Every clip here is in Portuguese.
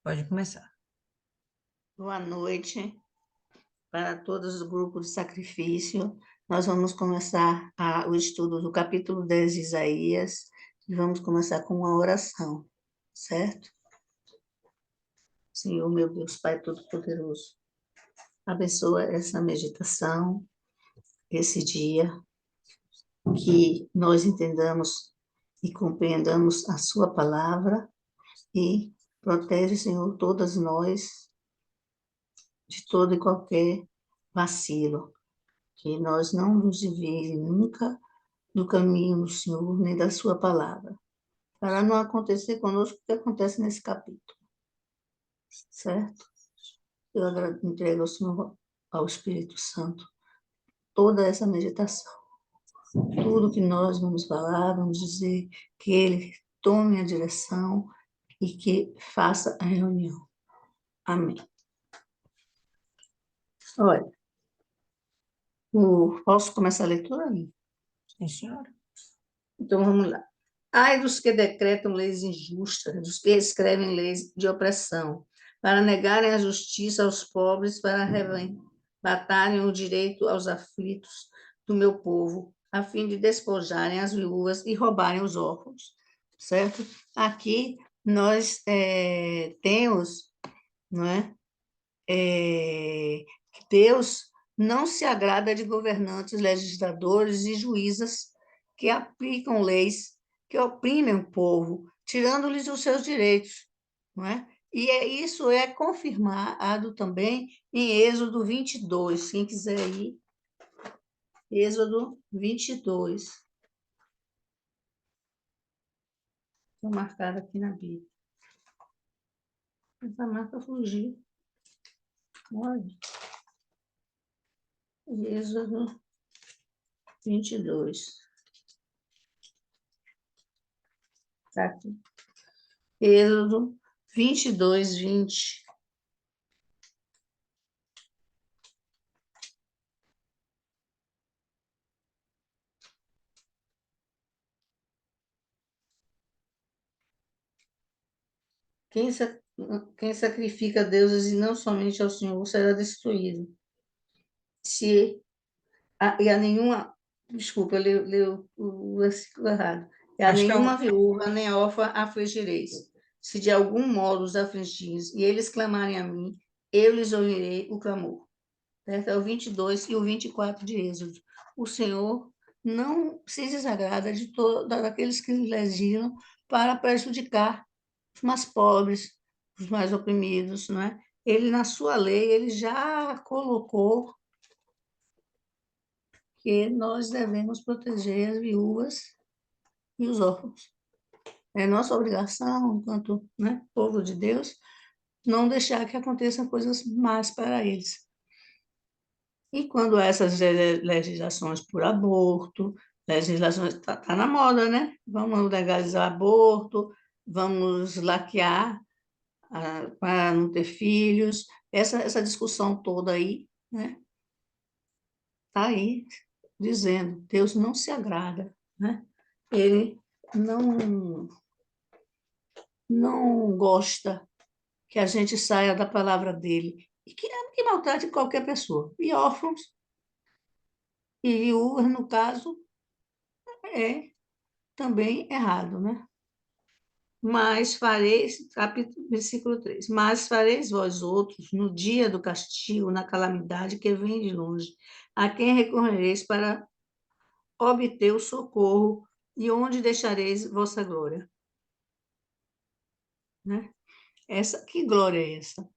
Pode começar. Boa noite para todos os grupos de sacrifício. Nós vamos começar o estudo do capítulo 10 de Isaías e vamos começar com uma oração, certo? Senhor, meu Deus, Pai Todo-Poderoso, abençoa essa meditação, esse dia, que nós entendamos e compreendamos a Sua palavra e protege, Senhor, todas nós de todo e qualquer vacilo. Que nós não nos desvie nunca do caminho do Senhor, nem da sua palavra, para não acontecer conosco o que acontece nesse capítulo, certo? Eu entrego ao Senhor, ao Espírito Santo, toda essa meditação. Tudo que nós vamos falar, vamos dizer, que Ele tome a direção e que faça a reunião. Amém. Olha, posso começar a leitura? Sim, senhora. Então, vamos lá. Ai dos que decretam leis injustas, dos que escrevem leis de opressão, para negarem a justiça aos pobres, para arrebatarem o direito aos aflitos do meu povo, a fim de despojarem as viúvas e roubarem os órfãos. Certo? Aqui nós temos, não é? Que Deus não se agrada de governantes, legisladores e juízas que aplicam leis que oprimem o povo, tirando-lhes os seus direitos, não é? E isso é confirmado também em Êxodo 22. Quem quiser ir, Êxodo 22. Estou marcada aqui na Bíblia. Essa marca fugiu. Olha. Êxodo 22. Está aqui. Êxodo 22, 20. Quem, quem sacrifica a deuses e não somente ao Senhor será destruído. Se e a nenhuma, desculpa, eu li o versículo errado. E a Acho que é nenhuma o. viúva nem órfã afligireis. Se de algum modo os afligires e eles clamarem a mim, eu lhes ouvirei o clamor. Certo? É o 22 e o 24 de Êxodo. O Senhor não se desagrada de daqueles que legislam para prejudicar os mais pobres, os mais oprimidos, não é? Ele, na sua lei, ele já colocou que nós devemos proteger as viúvas e os órfãos. É nossa obrigação, enquanto, né, povo de Deus, não deixar que aconteçam coisas más para eles. E quando essas legislações por aborto, legislações, está na moda, né? Vamos legalizar aborto, vamos laquear para não ter filhos, essa discussão toda aí, né? Está aí dizendo, Deus não se agrada, né? Ele não gosta que a gente saia da palavra dele e que maltrate qualquer pessoa. E órfãos e viúvas, no caso, é também errado, né? Mas fareis, capítulo, versículo 3, mas fareis vós outros no dia do castigo, na calamidade que vem de longe, a quem recorrereis para obter o socorro e onde deixareis vossa glória. Né? Que glória é essa?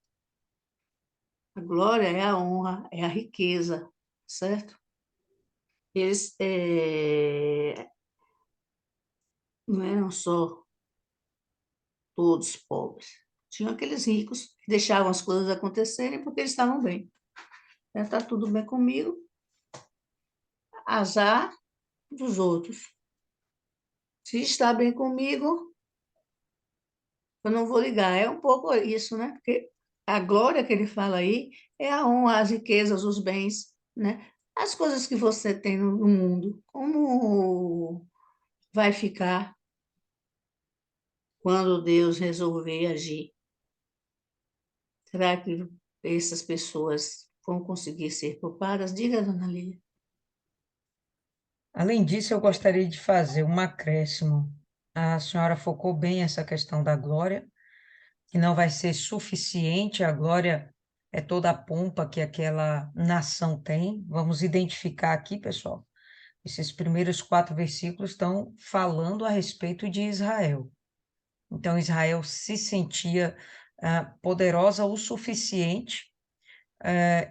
A glória é a honra, é a riqueza, certo? Eles não eram só todos pobres. Tinham aqueles ricos que deixavam as coisas acontecerem porque eles estavam bem. Está tudo bem comigo, azar dos outros. Se está bem comigo, eu não vou ligar. É um pouco isso, né? Porque a glória que ele fala aí é a honra, as riquezas, os bens, né? As coisas que você tem no mundo. Como vai ficar quando Deus resolver agir? Será que essas pessoas vão conseguir ser poupadas? Diga, dona Lília. Além disso, eu gostaria de fazer um acréscimo. A senhora focou bem essa questão da glória, que não vai ser suficiente, a glória é toda a pompa que aquela nação tem. Vamos identificar aqui, pessoal. Esses primeiros 4 versículos estão falando a respeito de Israel. Então, Israel se sentia poderosa o suficiente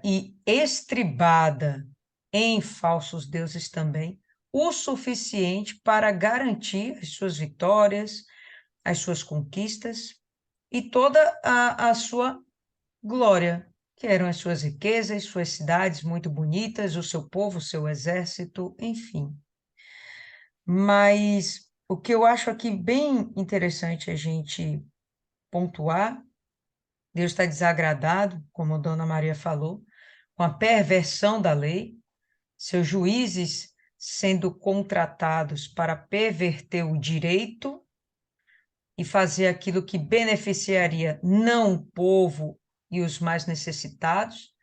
e estribada em falsos deuses também, o suficiente para garantir as suas vitórias, as suas conquistas e toda a sua glória, que eram as suas riquezas, suas cidades muito bonitas, o seu povo, o seu exército, enfim. Mas o que eu acho aqui bem interessante a gente pontuar, Deus está desagradado, como a Dona Maria falou, com a perversão da lei, seus juízes sendo contratados para perverter o direito e fazer aquilo que beneficiaria não o povo e os mais necessitados,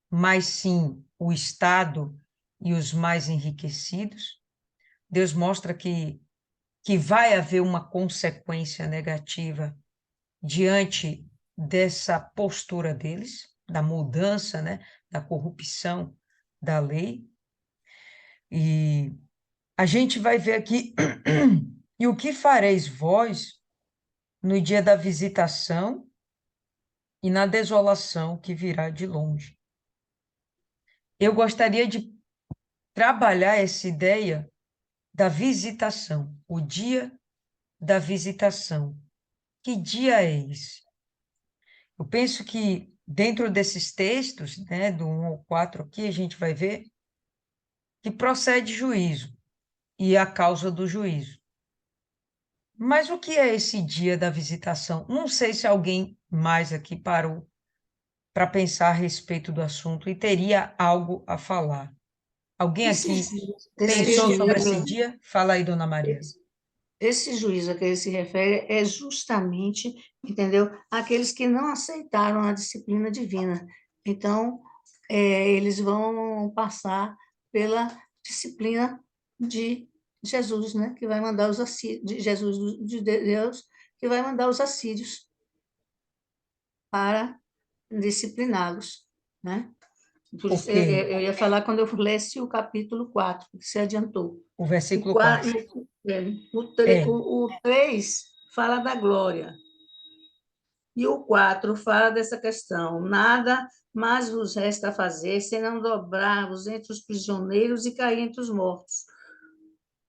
mas sim o Estado e os mais enriquecidos. Deus mostra que vai haver uma consequência negativa diante dessa postura deles, da mudança, né, da corrupção da lei. E a gente vai ver aqui, e o que fareis vós no dia da visitação e na desolação que virá de longe? Eu gostaria de trabalhar essa ideia da visitação, o dia da visitação. Que dia é esse? Eu penso que dentro desses textos, né, do 1 ao 4 aqui, a gente vai ver que procede juízo e a causa do juízo. Mas o que é esse dia da visitação? Não sei se alguém mais aqui parou para pensar a respeito do assunto e teria algo a falar. Alguém aqui Esse pensou sobre esse juízo, dia? Fala aí, Dona Maria. esse, esse juízo a que ele se refere é justamente, entendeu? Aqueles que não aceitaram a disciplina divina. Então, eles vão passar pela disciplina de Jesus, né? Que vai mandar os assírios, de Jesus, de Deus, que vai mandar os assírios para discipliná-los, né? Por isso, Ok, eu ia falar quando eu lesse o capítulo 4, que se adiantou. o O, versículo 4. 4, É, o 3 fala da glória, e o 4 fala dessa questão. Nada mais vos resta fazer, senão dobrar-vos entre os prisioneiros e cair entre os mortos.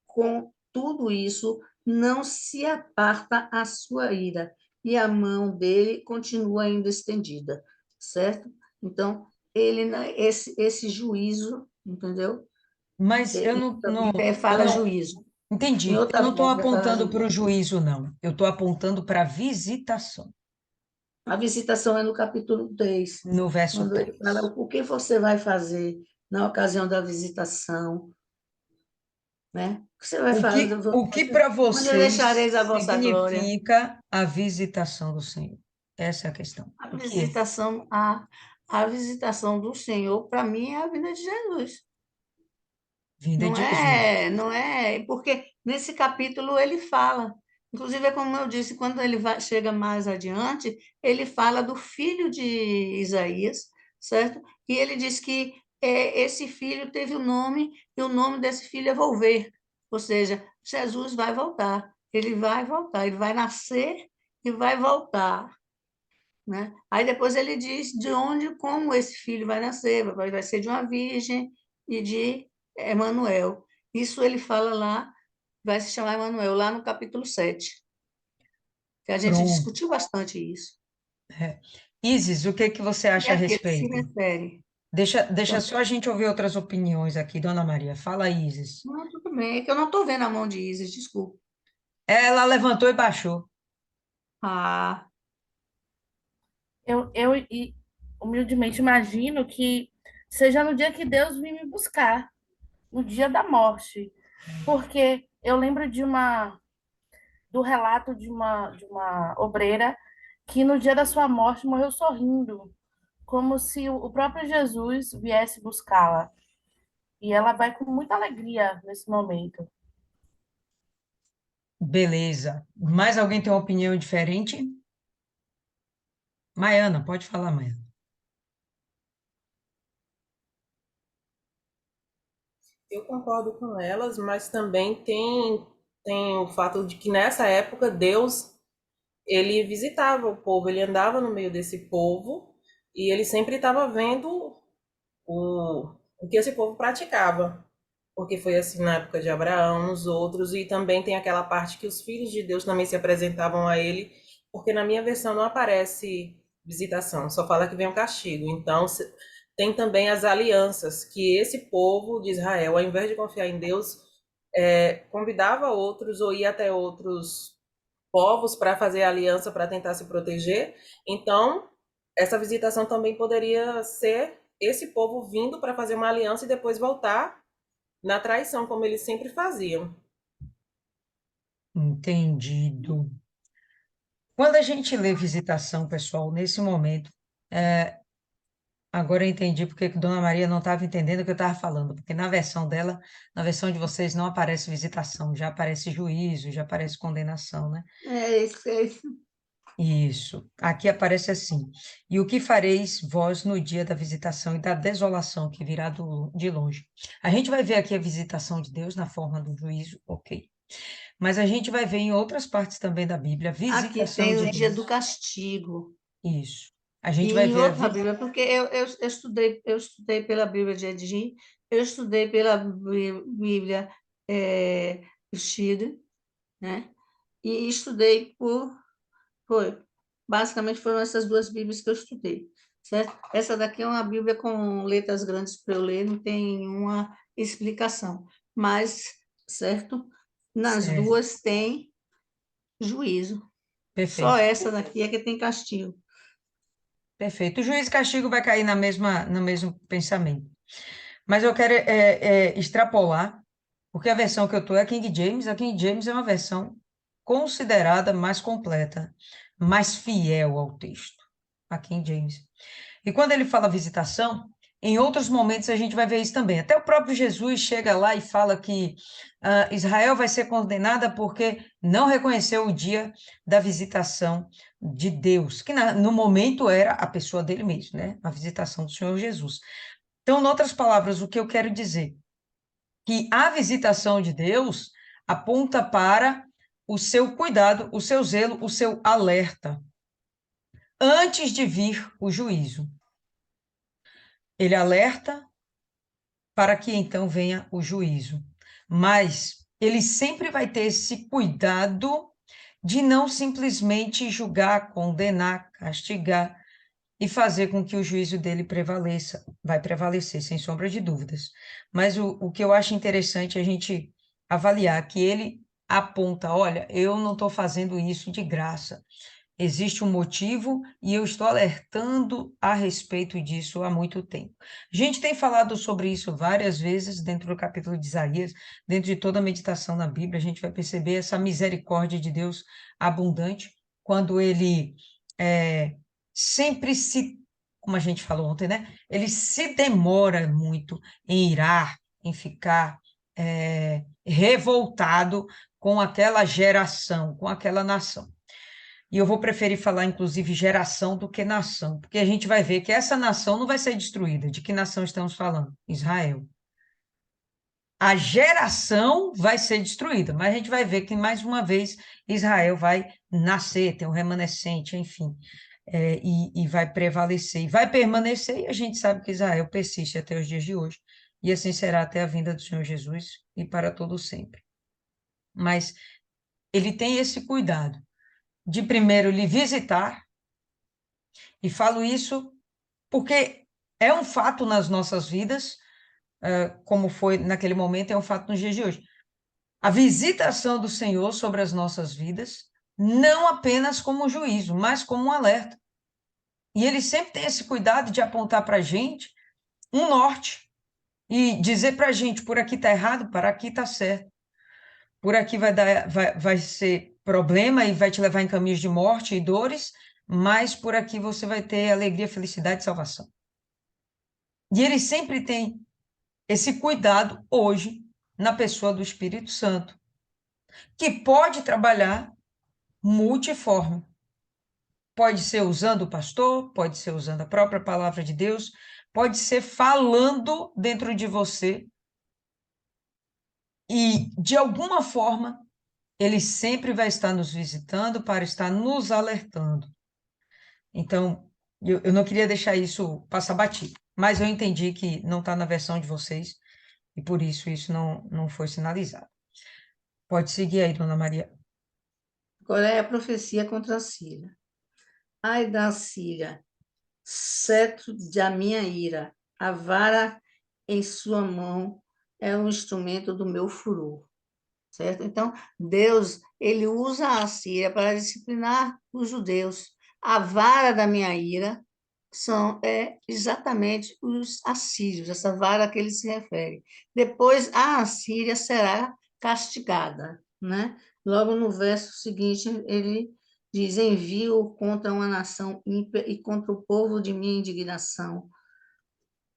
Com tudo isso, não se aparta a sua ira, e a mão dele continua ainda estendida, certo? Então, esse juízo, entendeu? mas eu Em não, outra não, Bíblia eu fala não juízo. Em entendi. Eu outra não estou Bíblia fala apontando para o juízo. juízo, não. Eu estou apontando para a visitação, A visitação é no capítulo 3, no verso quando ele fala 3. o que você vai fazer na ocasião da visitação, né? O que você vai fazer? O que para Onde vocês deixareis a vossa glória? significa a visitação do Senhor? Essa é a questão. A O que é? visitação, a visitação do Senhor, para mim, é a vinda de Jesus. Vinda Não de Jesus. é, não é, porque nesse capítulo ele fala, inclusive é como eu disse, quando ele chega mais adiante, ele fala do filho de Isaías, certo? E ele diz que esse filho teve o nome, e o nome desse filho é Volver, ou seja, Jesus vai voltar, ele vai nascer e vai voltar, né? Aí depois ele diz de onde, como esse filho vai nascer, vai ser de uma virgem e de Emanuel. Isso ele fala lá, vai se chamar Emanuel, lá no capítulo 7, que a gente Pronto. discutiu bastante isso. É. Isis, o que que você E acha a a que ele se respeito? refere? Deixa Então, só a gente ouvir outras opiniões aqui, Dona Maria. Fala, Isis. não, tudo bem, é que eu não estou vendo a mão de Isis, desculpa. Ela levantou e baixou. Ah, Eu humildemente imagino que seja no dia que Deus vem me buscar, no dia da morte. Porque eu lembro do relato de uma obreira que no dia da sua morte morreu sorrindo, como se o próprio Jesus viesse buscá-la. E ela vai com muita alegria nesse momento. Beleza. Mais alguém tem uma opinião diferente? Maiana, pode falar, Maiana. Eu concordo com elas, mas também tem o fato de que nessa época Deus ele visitava o povo, ele andava no meio desse povo e ele sempre estava vendo o que esse povo praticava. Porque foi assim na época de Abraão, nos outros, e também tem aquela parte que os filhos de Deus também se apresentavam a ele, porque na minha versão não aparece visitação, só fala que vem o castigo. Então, tem também as alianças, que esse povo de Israel, ao invés de confiar em Deus, convidava outros ou ia até outros povos para fazer aliança para tentar se proteger. Então, essa visitação também poderia ser esse povo vindo para fazer uma aliança e depois voltar na traição, como eles sempre faziam. Entendido. Quando a gente lê visitação, pessoal, nesse momento, agora eu entendi porque que Dona Maria não estava entendendo o que eu estava falando, porque na versão dela, na versão de vocês, não aparece visitação, já aparece juízo, já aparece condenação, né? É isso, é isso. Isso. Aqui aparece assim: e o que fareis vós no dia da visitação e da desolação que virá de longe? A gente vai ver aqui a visitação de Deus na forma do juízo, ok. Mas a gente vai ver em outras partes também da Bíblia a Aqui visitação tem de o dia do Deus. castigo. Isso. A E gente vai em ver outra Bíblia, porque eu estudei pela Bíblia de Edim, eu estudei pela Bíblia Stille, né? E estudei foi, basicamente foram essas duas Bíblias que eu estudei, certo? Essa daqui é uma Bíblia com letras grandes para eu ler, não tem nenhuma explicação, mas, certo? Nas certo, duas tem juízo. Só perfeito, essa daqui é que tem castigo. perfeito. O juízo e castigo vai cair no mesmo pensamento. Mas eu quero extrapolar, porque a versão que eu estou é a King James é uma versão considerada mais completa, mais fiel ao texto, a King James. E quando ele fala visitação, em outros momentos a gente vai ver isso também. Até o próprio Jesus chega lá e fala que Israel vai ser condenada porque não reconheceu o dia da visitação de Deus, que no momento era a pessoa dele mesmo, né? A visitação do Senhor Jesus. Então, em outras palavras, o que eu quero dizer? Que a visitação de Deus aponta para o seu cuidado, o seu zelo, o seu alerta, antes de vir o juízo. Ele alerta para que então venha o juízo. Mas ele sempre vai ter esse cuidado de não simplesmente julgar, condenar, castigar e fazer com que o juízo dele prevaleça. Vai prevalecer, sem sombra de dúvidas. Mas o que eu acho interessante é a gente avaliar que ele aponta: olha, eu não estou fazendo isso de graça. Existe um motivo e eu estou alertando a respeito disso há muito tempo. A gente tem falado sobre isso várias vezes dentro do capítulo de Isaías, dentro de toda a meditação na Bíblia, a gente vai perceber essa misericórdia de Deus abundante, quando ele sempre como a gente falou ontem, né? Ele se demora muito em irar, em ficar revoltado com aquela geração, com aquela nação. E eu vou preferir falar, inclusive, geração do que nação, porque a gente vai ver que essa nação não vai ser destruída. De que nação estamos falando? Israel. A geração vai ser destruída, mas a gente vai ver que, mais uma vez, Israel vai nascer, ter um remanescente, enfim, e vai prevalecer, e vai permanecer, e a gente sabe que Israel persiste até os dias de hoje, e assim será até a vinda do Senhor Jesus e para todo sempre. Mas ele tem esse cuidado de primeiro lhe visitar. E falo isso porque é um fato nas nossas vidas, como foi naquele momento, é um fato nos dias de hoje. A visitação do Senhor sobre as nossas vidas, não apenas como um juízo, mas como um alerta. E ele sempre tem esse cuidado de apontar para a gente um norte e dizer para a gente: por aqui está errado, para aqui está certo. Por aqui vai ser problema e vai te levar em caminhos de morte e dores, mais por aqui você vai ter alegria, felicidade e salvação. E ele sempre tem esse cuidado hoje na pessoa do Espírito Santo, que pode trabalhar multiforme. Pode ser usando o pastor, pode ser usando a própria palavra de Deus, pode ser falando dentro de você. E, de alguma forma, ele sempre vai estar nos visitando para estar nos alertando. Então, eu não queria deixar isso passar batido, mas eu entendi que não está na versão de vocês e por isso não foi sinalizado. Pode seguir aí, dona Maria. Agora é a profecia contra a Síria. Ai da Síria, cetro da minha ira, a vara em sua mão é um instrumento do meu furor. Certo? Então, Deus, ele usa a Síria para disciplinar os judeus. A vara da minha ira é exatamente os assírios, essa vara a que ele se refere. Depois, a Assíria será castigada, né? Logo no verso seguinte, ele diz: envio contra uma nação ímpia e contra o povo de minha indignação.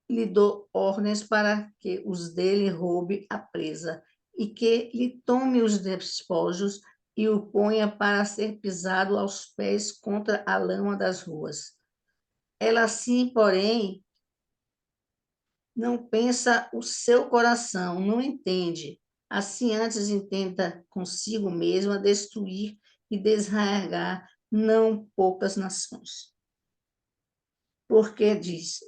Lhe dou ordens para que os dele roube a presa e que lhe tome os despojos e o ponha para ser pisado aos pés contra a lama das ruas. Ela assim, porém, não pensa o seu coração, não entende. Assim, antes intenta consigo mesma destruir e desarraigar não poucas nações. Porque diz,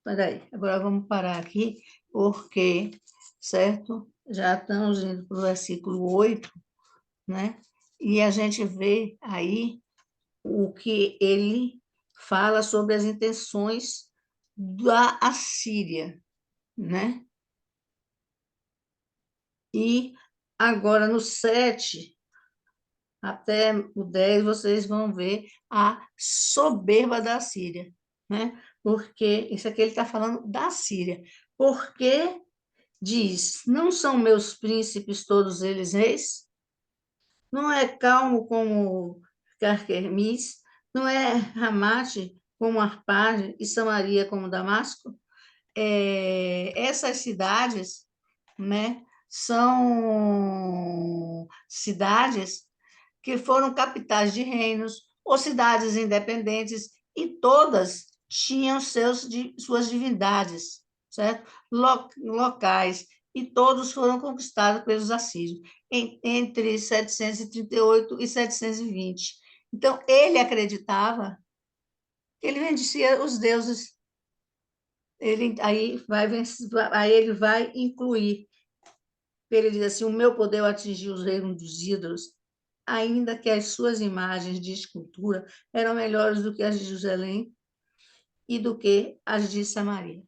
peraí, agora vamos parar aqui, porque, certo? Já estamos indo para o versículo 8, né? E a gente vê aí o que ele fala sobre as intenções da Assíria, né? E agora no 7 até o 10 vocês vão ver a soberba da Síria, né? Porque isso aqui ele está falando da Síria. Porque diz: não são meus príncipes todos eles reis? Não é calmo como Carquemis? Não é Ramate como Arpade e Samaria como Damasco? Essas cidades, né, são cidades que foram capitais de reinos ou cidades independentes e todas tinham suas divindades, certo? Locais, e todos foram conquistados pelos assírios entre 738 e 720. Então, ele acreditava que ele vencia os deuses. Aí ele vai incluir. Ele diz assim: o meu poder atingiu os reinos dos ídolos, ainda que as suas imagens de escultura eram melhores do que as de Jerusalém e do que as de Samaria.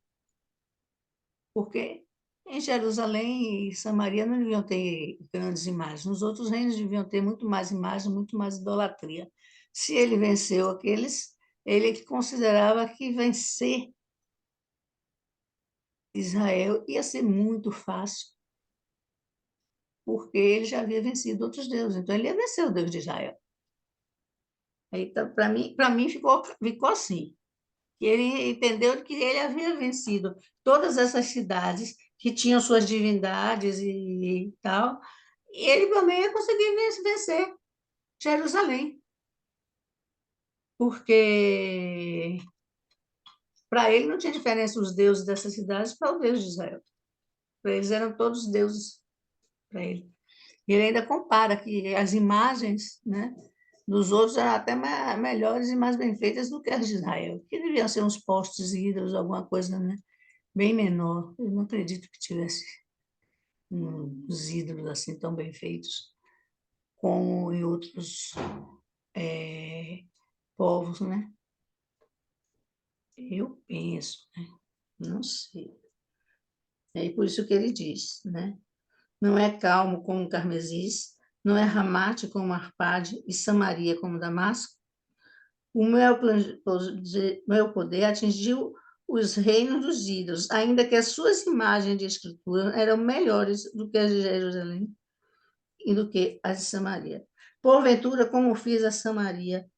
Porque em Jerusalém e Samaria não deviam ter grandes imagens. Nos outros reinos deviam ter muito mais imagens, muito mais idolatria. Se ele venceu aqueles, ele que considerava que vencer Israel ia ser muito fácil, porque ele já havia vencido outros deuses, então ele ia vencer o Deus de Israel. Então, para mim ficou assim. Ele entendeu que ele havia vencido todas essas cidades que tinham suas divindades e tal, e ele também ia conseguir vencer Jerusalém, porque para ele não tinha diferença os deuses dessas cidades para o Deus de Israel. Para eles eram todos deuses para ele. E ele ainda compara que as imagens, né, dos outros eram até melhores e mais bem feitas do que as de Israel, que deviam ser uns postes ídolos, alguma coisa, né, bem menor. Eu não acredito que tivesse uns ídolos assim tão bem feitos como em outros povos, né? Eu penso, né? Não sei. É por isso que ele diz, né? Não é calmo como Carmesis, não é Ramate como Arpade e Samaria como Damasco. O meu poder atingiu os reinos dos ídolos, ainda que as suas imagens de escritura eram melhores do que as de Jerusalém e do que as de Samaria. Porventura, como fiz a Samaria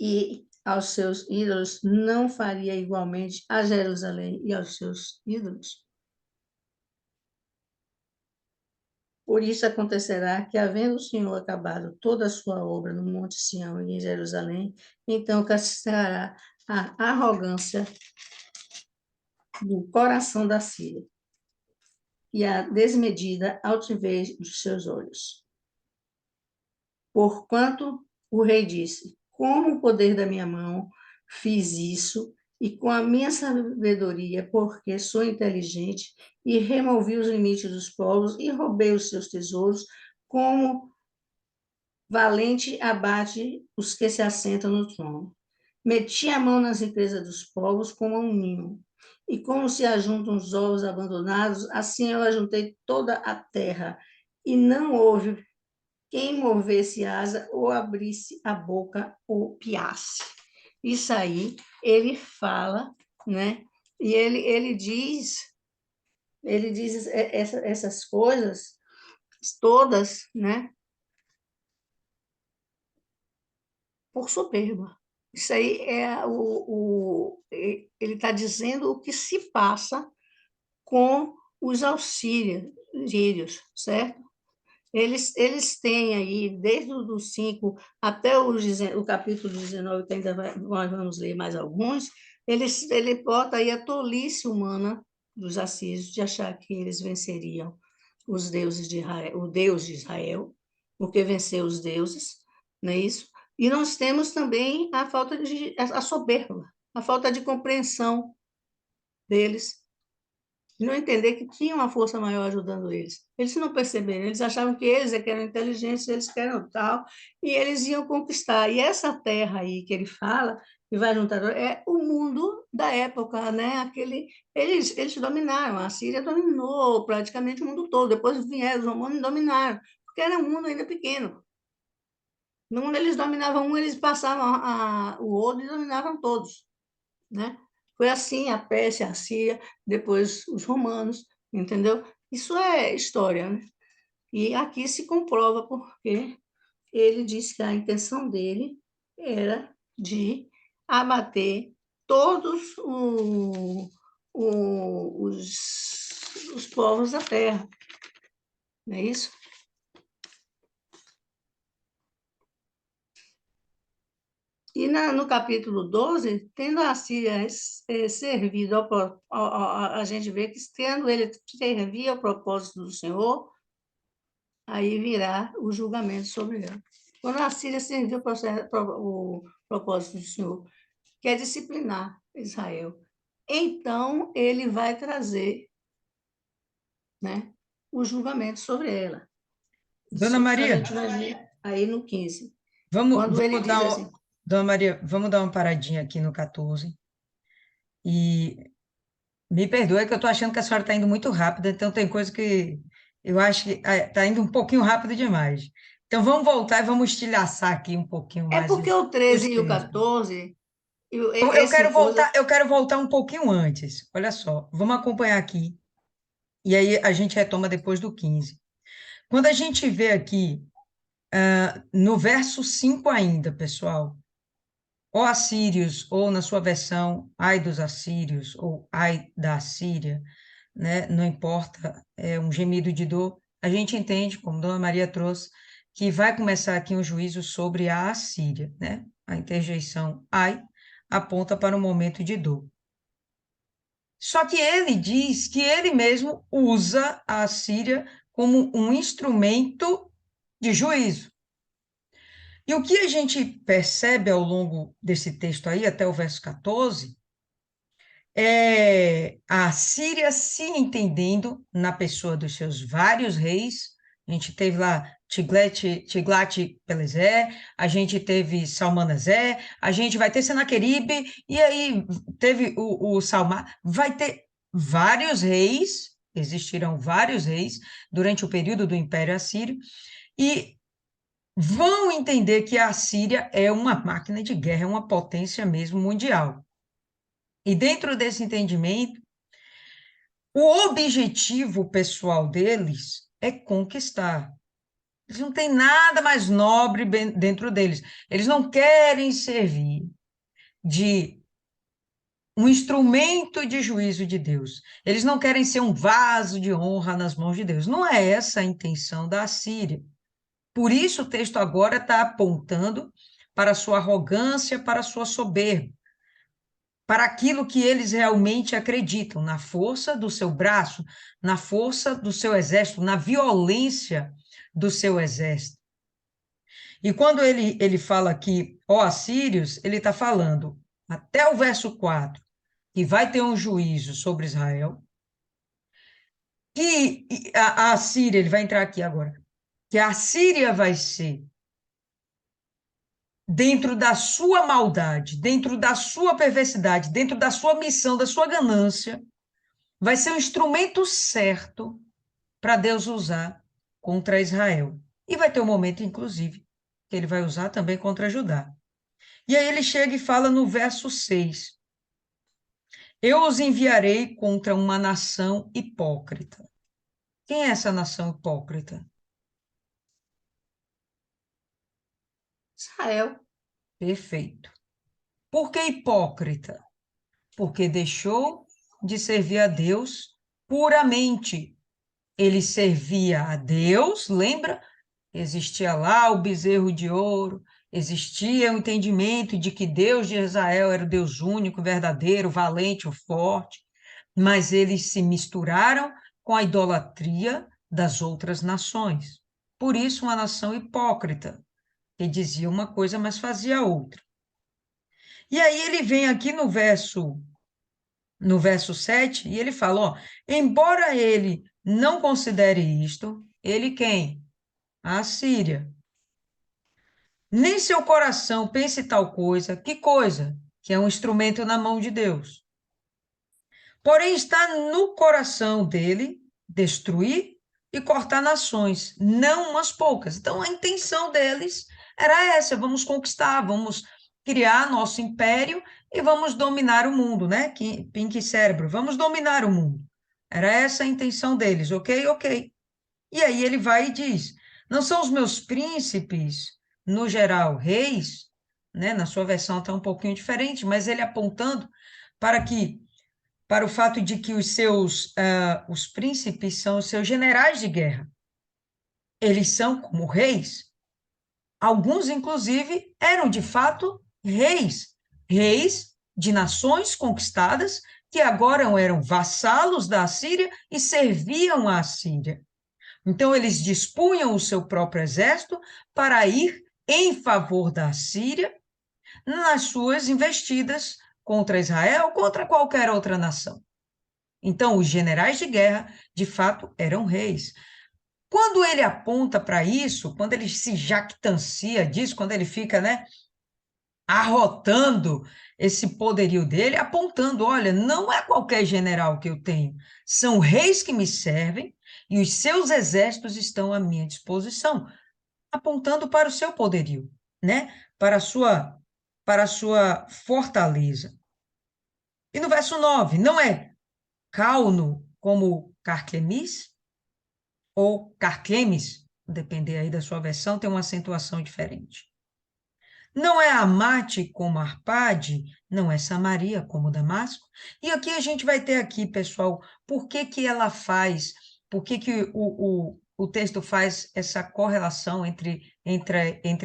e aos seus ídolos, não faria igualmente a Jerusalém e aos seus ídolos? Por isso acontecerá que, havendo o Senhor acabado toda a sua obra no Monte Sião e em Jerusalém, então castigará a arrogância do coração da Síria e a desmedida altivez dos seus olhos. Porquanto o rei disse: como o poder da minha mão fiz isso, e com a minha sabedoria, porque sou inteligente, e removi os limites dos povos, e roubei os seus tesouros, como valente abate os que se assentam no trono. Meti a mão nas riquezas dos povos como um ninho, e como se ajuntam os ovos abandonados, assim eu ajuntei toda a terra, e não houve quem movesse asa ou abrisse a boca ou piasse. Isso aí, ele fala, né? E ele diz essas coisas todas, né? Por soberba. Isso aí ele está dizendo o que se passa com os auxílios, certo? Eles têm aí, desde o 5 até o capítulo 19, que ainda nós vamos ler mais alguns, ele bota aí a tolice humana dos assírios de achar que eles venceriam os deuses de Israel, o Deus de Israel, porque venceu os deuses, não é isso? E nós temos também a soberba, a falta de compreensão deles, de não entender que tinha uma força maior ajudando eles. Eles não perceberam, eles achavam que eles é que eram inteligentes, eles que eram tal, e eles iam conquistar. E essa terra aí que ele fala, que vai juntar, é o mundo da época, né? Eles dominaram, a Síria dominou praticamente o mundo todo, depois vieram os romanos e dominaram, porque era um mundo ainda pequeno. No mundo eles dominavam um, eles passavam o outro e dominavam todos, né? Foi assim a Pérsia, a Síria, depois os romanos, entendeu? Isso é história, né? E aqui se comprova porque ele disse que a intenção dele era de abater todos os povos da terra, não é isso? E no capítulo 12, tendo a Síria servido, a gente vê que tendo ele servir ao propósito do Senhor, aí virá o julgamento sobre ela. Quando a Síria serviu o propósito do Senhor, que é disciplinar Israel, então ele vai trazer, né, o julgamento sobre ela. Dona Isso a Maria, gente vai ver aí no 15. vamos, Quando ele vamos diz dar, assim, Dona Maria, vamos dar uma paradinha aqui no 14. E me perdoe que eu estou achando que a senhora está indo muito rápida, então tem coisa que eu acho que está indo um pouquinho rápido demais. Então vamos voltar e vamos estilhaçar aqui um pouquinho é mais porque o os 13 e o textos. 14, Eu esse coisa. eu quero voltar um pouquinho antes. Olha só, vamos acompanhar aqui. E aí a gente retoma depois do 15. Quando a gente vê aqui, no verso 5 ainda, pessoal, ó assírios, ou na sua versão, ai dos assírios, ou ai da Assíria, né? Não importa, é um gemido de dor. A gente entende, como Dona Maria trouxe, que vai começar aqui um juízo sobre a Assíria, né? A interjeição ai aponta para um momento de dor. Só que ele diz que ele mesmo usa a Assíria como um instrumento de juízo. E o que a gente percebe ao longo desse texto aí, até o verso 14, é a Síria se entendendo na pessoa dos seus vários reis. A gente teve lá Tiglat-Pileser, a gente teve Salmanaser, a gente vai ter Senaqueribe, e aí teve o Salmar. Vai ter vários reis, existirão vários reis durante o período do Império Assírio, e vão entender que a Síria é uma máquina de guerra, é uma potência mesmo mundial. E dentro desse entendimento, o objetivo pessoal deles é conquistar. Eles não têm nada mais nobre dentro deles. Eles não querem servir de um instrumento de juízo de Deus. Eles não querem ser um vaso de honra nas mãos de Deus. Não é essa a intenção da Assíria. Por isso o texto agora está apontando para a sua arrogância, para a sua soberba, para aquilo que eles realmente acreditam, na força do seu braço, na força do seu exército, na violência do seu exército. E quando ele fala aqui, ó assírios, ele está falando, até o verso 4, que vai ter um juízo sobre Israel, que a Assíria, ele vai entrar aqui agora, que a Assíria vai ser, dentro da sua maldade, dentro da sua perversidade, dentro da sua missão, da sua ganância, vai ser um instrumento certo para Deus usar contra Israel. E vai ter um momento, inclusive, que ele vai usar também contra Judá. E aí ele chega e fala no verso 6, eu os enviarei contra uma nação hipócrita. Quem é essa nação hipócrita? Israel. Perfeito. Por que hipócrita? Porque deixou de servir a Deus puramente. Ele servia a Deus, lembra? Existia lá o bezerro de ouro, existia o entendimento de que Deus de Israel era o Deus único, verdadeiro, valente, o forte, mas eles se misturaram com a idolatria das outras nações. Por isso, uma nação hipócrita, que dizia uma coisa, mas fazia outra. E aí ele vem aqui no verso 7, e ele fala, ó, embora ele não considere isto, ele quem? A Assíria. Nem seu coração pense tal coisa, que coisa? Que é um instrumento na mão de Deus. Porém, está no coração dele destruir e cortar nações, não umas poucas. Então, a intenção deles era essa: vamos conquistar, vamos criar nosso império e vamos dominar o mundo, né? Pink cérebro, vamos dominar o mundo. Era essa a intenção deles, ok? Ok. E aí ele vai e diz: não são os meus príncipes, no geral, reis, né? Na sua versão está um pouquinho diferente, mas ele apontando para o fato de que os príncipes são os seus generais de guerra. Eles são como reis. Alguns, inclusive, eram de fato reis, reis de nações conquistadas que agora eram vassalos da Assíria e serviam a Assíria. Então, eles dispunham o seu próprio exército para ir em favor da Assíria nas suas investidas contra Israel, contra qualquer outra nação. Então, os generais de guerra, de fato, eram reis. Quando ele aponta para isso, quando ele se jactancia disso, quando ele fica, né, arrotando esse poderio dele, apontando, olha, não é qualquer general que eu tenho, são reis que me servem e os seus exércitos estão à minha disposição, apontando para o seu poderio, né? Para a sua fortaleza. E no verso 9, não é Cauno como Carquemis ou Carquemes, depender aí da sua versão, tem uma acentuação diferente. Não é Amate como Arpade, não é Samaria como Damasco. E aqui a gente vai ter aqui, pessoal, por que que ela faz, por que que o texto faz essa correlação entre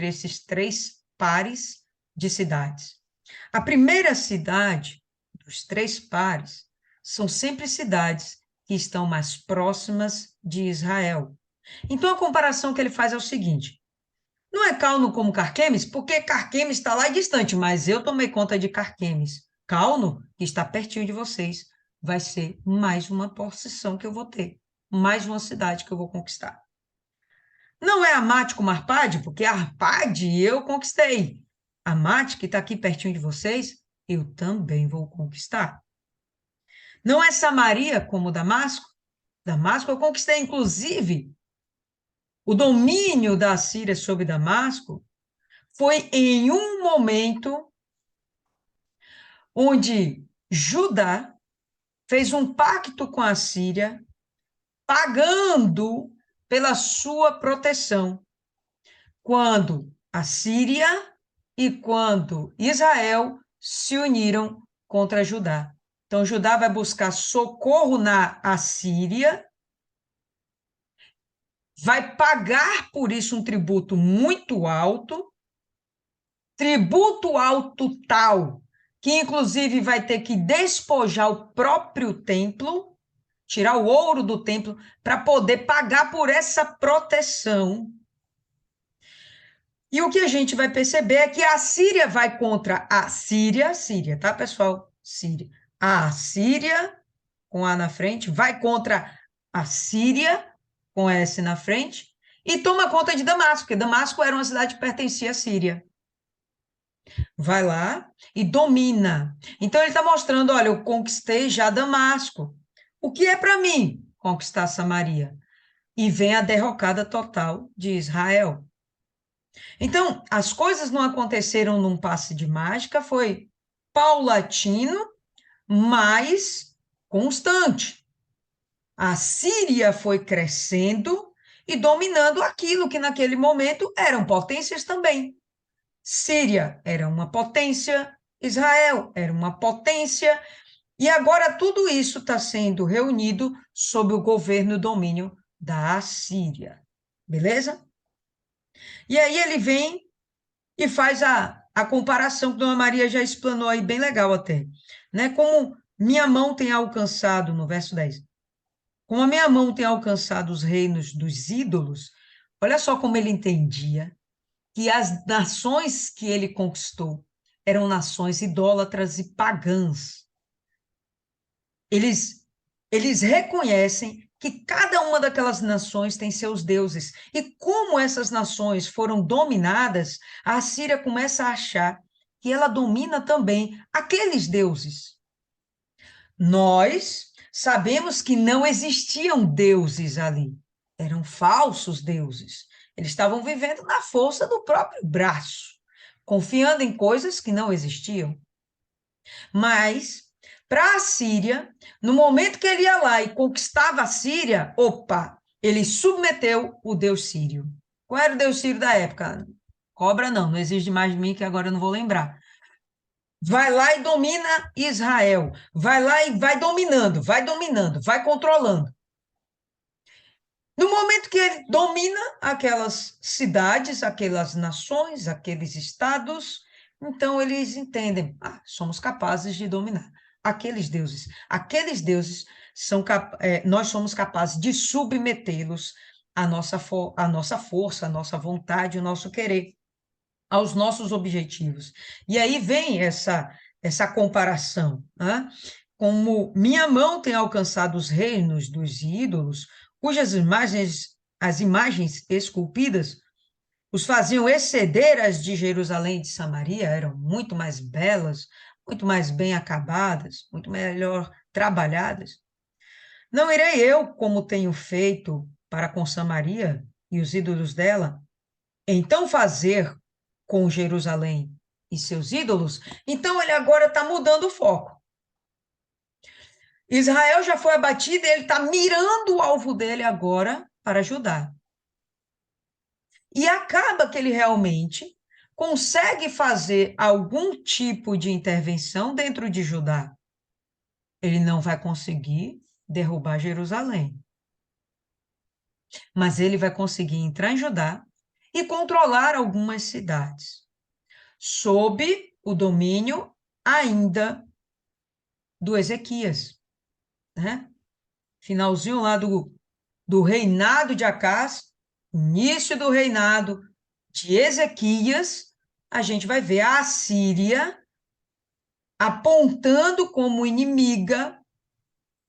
esses três pares de cidades. A primeira cidade dos três pares são sempre cidades que estão mais próximas de Israel. Então, a comparação que ele faz é o seguinte: não é Cauno como Carquemes, porque Carquemes está lá distante, mas eu tomei conta de Carquemes. Cauno, que está pertinho de vocês, vai ser mais uma posição que eu vou ter, mais uma cidade que eu vou conquistar. Não é Amate como Arpade, porque Arpade eu conquistei. Amate, que está aqui pertinho de vocês, eu também vou conquistar. Não é Samaria como Damasco. Damasco eu conquistei, inclusive, o domínio da Assíria sobre Damasco foi em um momento onde Judá fez um pacto com a Síria, pagando pela sua proteção. quando a Síria e quando Israel se uniram contra Judá. Então, Judá vai buscar socorro na Assíria, vai pagar por isso um tributo muito alto, tributo alto tal que, inclusive, vai ter que despojar o próprio templo, tirar o ouro do templo, para poder pagar por essa proteção. E o que a gente vai perceber é que a Síria vai contra a Síria, tá, pessoal? Síria. A Síria, com A na frente, vai contra a Síria, com S na frente, e toma conta de Damasco, porque Damasco era uma cidade que pertencia à Síria. Vai lá e domina. Então, ele está mostrando, olha, eu conquistei já Damasco. O que é para mim conquistar Samaria? E vem a derrocada total de Israel. Então, as coisas não aconteceram num passe de mágica, foi paulatino, mas constante. A Síria foi crescendo e dominando aquilo que naquele momento eram potências também. Síria era uma potência, Israel era uma potência, e agora tudo isso está sendo reunido sob o governo e domínio da Assíria. Beleza? E aí ele vem e faz a comparação que Dona Maria já explanou aí, bem legal até. Né? Como minha mão tem alcançado, no verso 10, como a minha mão tem alcançado os reinos dos ídolos, olha só como ele entendia que as nações que ele conquistou eram nações idólatras e pagãs. Eles reconhecem que cada uma daquelas nações tem seus deuses. E como essas nações foram dominadas, a Assíria começa a achar que ela domina também aqueles deuses. Nós sabemos que não existiam deuses ali, eram falsos deuses. Eles estavam vivendo na força do próprio braço, confiando em coisas que não existiam. Mas, para a Síria, no momento que ele ia lá e conquistava a Síria, opa, ele submeteu o deus sírio. Qual era o deus sírio da época? Cobra não exige mais de mim, que agora eu não vou lembrar. Vai lá e domina Israel. Vai lá e vai dominando, vai controlando. No momento que ele domina aquelas cidades, aquelas nações, aqueles estados, então eles entendem, somos capazes de dominar aqueles deuses. Aqueles deuses nós somos capazes de submetê-los à nossa força, à nossa vontade, ao nosso querer, aos nossos objetivos. E aí vem essa comparação, né? Como minha mão tem alcançado os reinos dos ídolos, cujas as imagens esculpidas os faziam exceder as de Jerusalém e de Samaria, eram muito mais belas, muito mais bem acabadas, muito melhor trabalhadas. Não irei eu, como tenho feito para com Samaria e os ídolos dela, então fazer com Jerusalém e seus ídolos? Então ele agora está mudando o foco. Israel já foi abatido e ele está mirando o alvo dele agora para Judá. E acaba que ele realmente consegue fazer algum tipo de intervenção dentro de Judá. Ele não vai conseguir derrubar Jerusalém. Mas ele vai conseguir entrar em Judá e controlar algumas cidades, sob o domínio ainda do Ezequias, né? Finalzinho lá do reinado de Acás, início do reinado de Ezequias, a gente vai ver a Assíria apontando como inimiga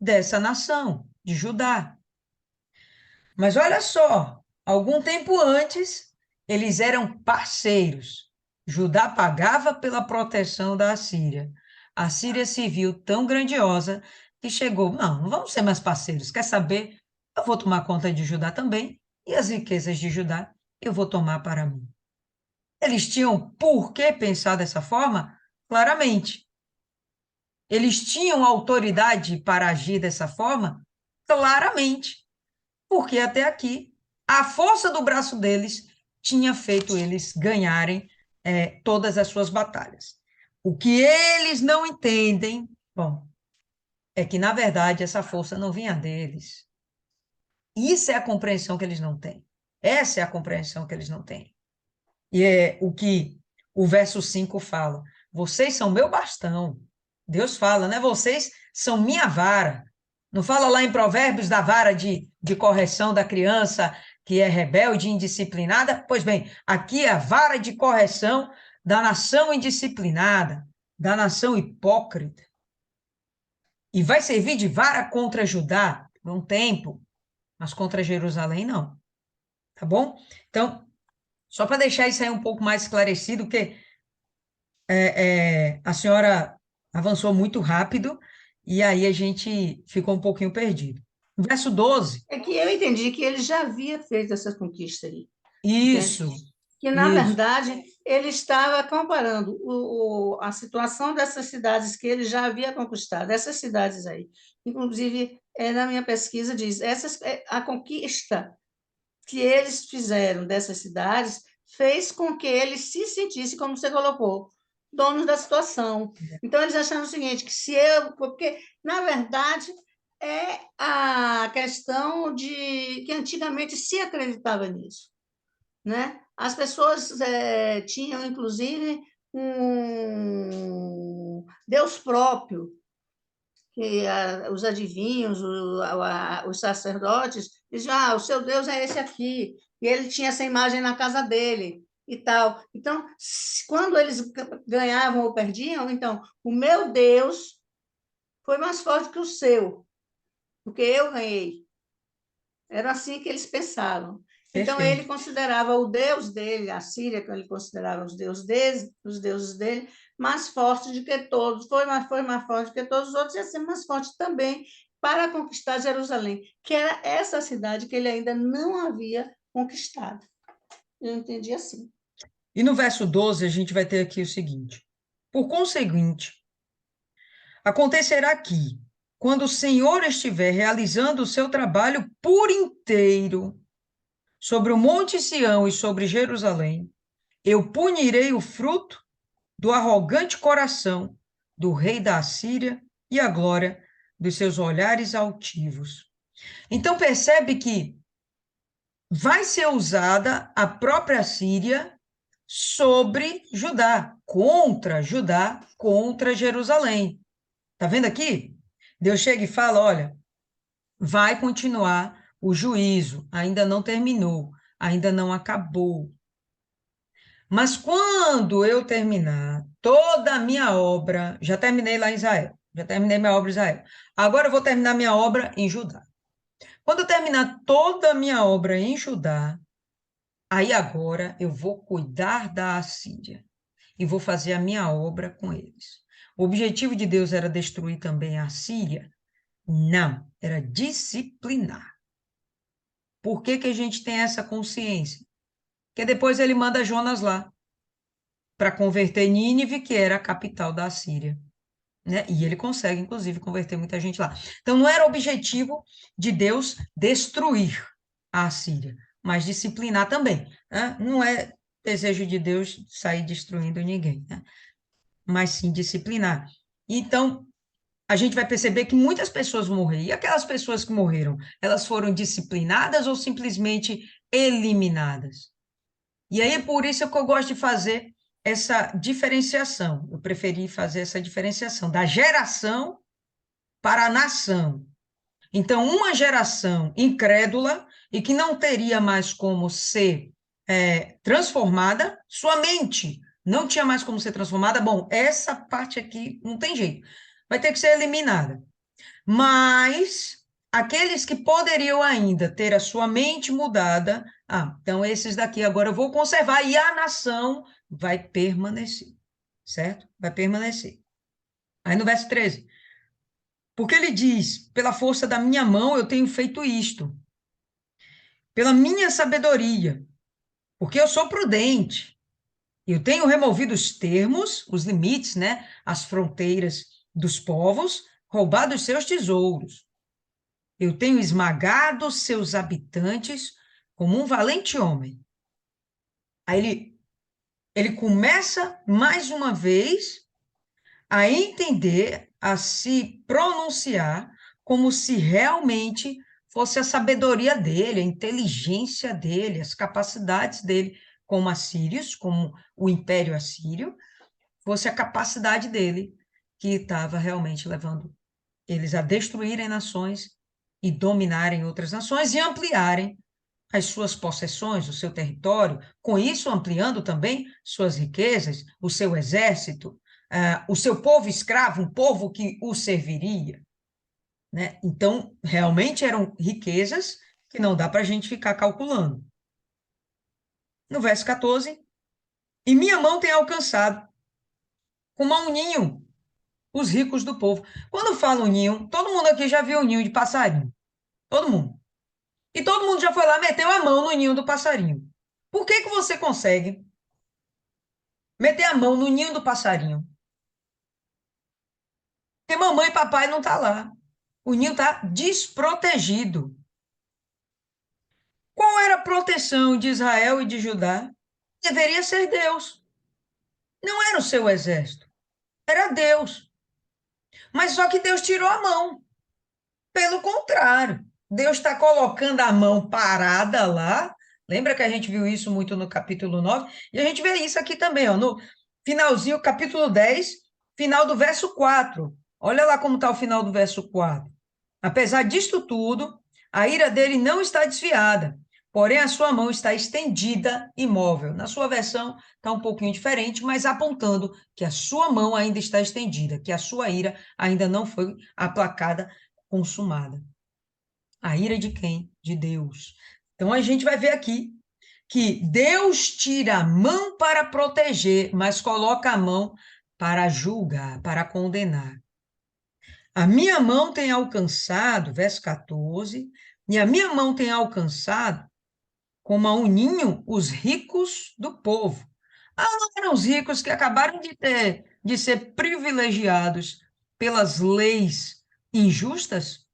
dessa nação, de Judá. Mas olha só, algum tempo antes, eles eram parceiros. Judá pagava pela proteção da Assíria. A Síria se viu tão grandiosa que chegou, não vamos ser mais parceiros, quer saber? Eu vou tomar conta de Judá também, e as riquezas de Judá eu vou tomar para mim. Eles tinham por que pensar dessa forma? Claramente. Eles tinham autoridade para agir dessa forma? Claramente. Porque até aqui, a força do braço deles tinha feito eles ganharem todas as suas batalhas. O que eles não entendem, bom, é que, na verdade, essa força não vinha deles. Isso é a compreensão que eles não têm. Essa é a compreensão que eles não têm. E é o que o verso 5 fala. Vocês são meu bastão. Deus fala, né? Vocês são minha vara. Não fala lá em Provérbios da vara de correção da criança que é rebelde e indisciplinada? Pois bem, aqui é a vara de correção da nação indisciplinada, da nação hipócrita. E vai servir de vara contra Judá por um tempo, mas contra Jerusalém não. Tá bom? Então, só para deixar isso aí um pouco mais esclarecido, que a senhora avançou muito rápido e aí a gente ficou um pouquinho perdido. Verso 12. É que eu entendi que ele já havia feito essa conquista aí. Isso, Que, na isso. verdade, ele estava comparando a situação dessas cidades que ele já havia conquistado, essas cidades aí. Inclusive, na minha pesquisa diz, a conquista que eles fizeram dessas cidades fez com que eles se sentissem, como você colocou, donos da situação. Então, eles acharam o seguinte, que se eu... Porque, na verdade, é a questão de que antigamente se acreditava nisso, né? As pessoas tinham, inclusive, um Deus próprio, que os adivinhos, os sacerdotes, diziam, o seu Deus é esse aqui, e ele tinha essa imagem na casa dele, e tal. Então, quando eles ganhavam ou perdiam, então, o meu Deus foi mais forte que o seu, porque eu ganhei. Era assim que eles pensavam. Então, ele Perfeito. considerava o Deus dele, a Síria, que ele considerava os deuses dele, mais forte do que todos, foi mais forte do que todos os outros, e assim mais forte também para conquistar Jerusalém, que era essa cidade que ele ainda não havia conquistado. Eu entendi assim. E no verso 12 a gente vai ter aqui o seguinte: por conseguinte, acontecerá que, quando o Senhor estiver realizando o seu trabalho por inteiro sobre o Monte Sião e sobre Jerusalém, eu punirei o fruto do arrogante coração do rei da Assíria e a glória dos seus olhares altivos. Então percebe que vai ser usada a própria Síria sobre Judá, contra Jerusalém. Tá vendo aqui? Deus chega e fala, olha, vai continuar o juízo, ainda não terminou, ainda não acabou. Mas quando eu terminar toda a minha obra, já terminei lá em Israel, já terminei minha obra em Israel. Agora eu vou terminar minha obra em Judá. Quando eu terminar toda a minha obra em Judá, aí agora eu vou cuidar da Assíria e vou fazer a minha obra com eles. O objetivo de Deus era destruir também a Síria? Não, era disciplinar. Por que que a gente tem essa consciência? Porque depois ele manda Jonas lá para converter Nínive, que era a capital da Assíria, né? E ele consegue, inclusive, converter muita gente lá. Então, não era objetivo de Deus destruir a Assíria, mas disciplinar também, né? Não é desejo de Deus sair destruindo ninguém, né? Mas sim disciplinar. Então, a gente vai perceber que muitas pessoas vão morrer. E aquelas pessoas que morreram, elas foram disciplinadas ou simplesmente eliminadas? E aí, por isso que eu gosto de fazer essa diferenciação. Eu preferi fazer essa diferenciação da geração para a nação. Então, uma geração incrédula e que não teria mais como ser transformada, sua mente não tinha mais como ser transformada. Bom, essa parte aqui não tem jeito, vai ter que ser eliminada. Mas aqueles que poderiam ainda ter a sua mente mudada, então esses daqui agora eu vou conservar e a nação vai permanecer, certo? Vai permanecer. Aí no verso 13, porque ele diz, pela força da minha mão eu tenho feito isto, pela minha sabedoria, porque eu sou prudente, eu tenho removido os termos, os limites, né, as fronteiras dos povos, roubado os seus tesouros. Eu tenho esmagado seus habitantes como um valente homem. Aí ele começa mais uma vez a entender, a se pronunciar como se realmente fosse a sabedoria dele, a inteligência dele, as capacidades dele como assírios, como o Império Assírio, fosse a capacidade dele que estava realmente levando eles a destruírem nações e dominarem outras nações e ampliarem as suas possessões, o seu território, com isso ampliando também suas riquezas, o seu exército, o seu povo escravo, um povo que o serviria, né? Então, realmente eram riquezas que não dá para a gente ficar calculando. No verso 14, e minha mão tem alcançado, como a um ninho, os ricos do povo. Quando falo ninho, todo mundo aqui já viu um ninho de passarinho. Todo mundo. E todo mundo já foi lá, meteu a mão no ninho do passarinho. Por que que você consegue meter a mão no ninho do passarinho? Porque mamãe e papai não tá lá. O ninho está desprotegido. Qual era a proteção de Israel e de Judá? Deveria ser Deus. Não era o seu exército. Era Deus. Mas só que Deus tirou a mão. Pelo contrário, Deus está colocando a mão parada lá. Lembra que a gente viu isso muito no capítulo 9? E a gente vê isso aqui também, ó, no finalzinho, capítulo 10, final do verso 4. Olha lá como está o final do verso 4. Apesar disto tudo, a ira dele não está desviada, porém a sua mão está estendida, imóvel. Na sua versão está um pouquinho diferente, mas apontando que a sua mão ainda está estendida, que a sua ira ainda não foi aplacada, consumada. A ira de quem? De Deus. Então a gente vai ver aqui que Deus tira a mão para proteger, mas coloca a mão para julgar, para condenar. A minha mão tem alcançado, verso 14, e a minha mão tem alcançado, como a um ninho, os ricos do povo. Ah, não eram os ricos que acabaram de ser privilegiados pelas leis injustas?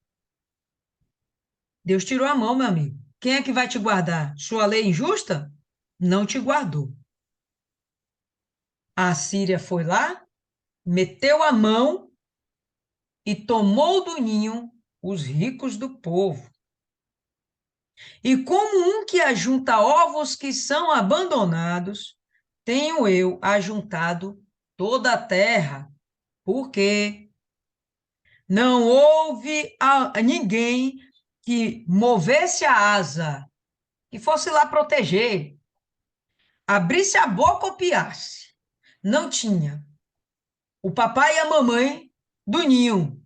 Deus tirou a mão, meu amigo. Quem é que vai te guardar? Sua lei injusta? Não te guardou. A Assíria foi lá, meteu a mão e tomou do ninho os ricos do povo. E como um que ajunta ovos que são abandonados, tenho eu ajuntado toda a terra, porque não houve a ninguém que movesse a asa, que fosse lá proteger, abrisse a boca ou piasse. Não tinha. O papai e a mamãe do ninho,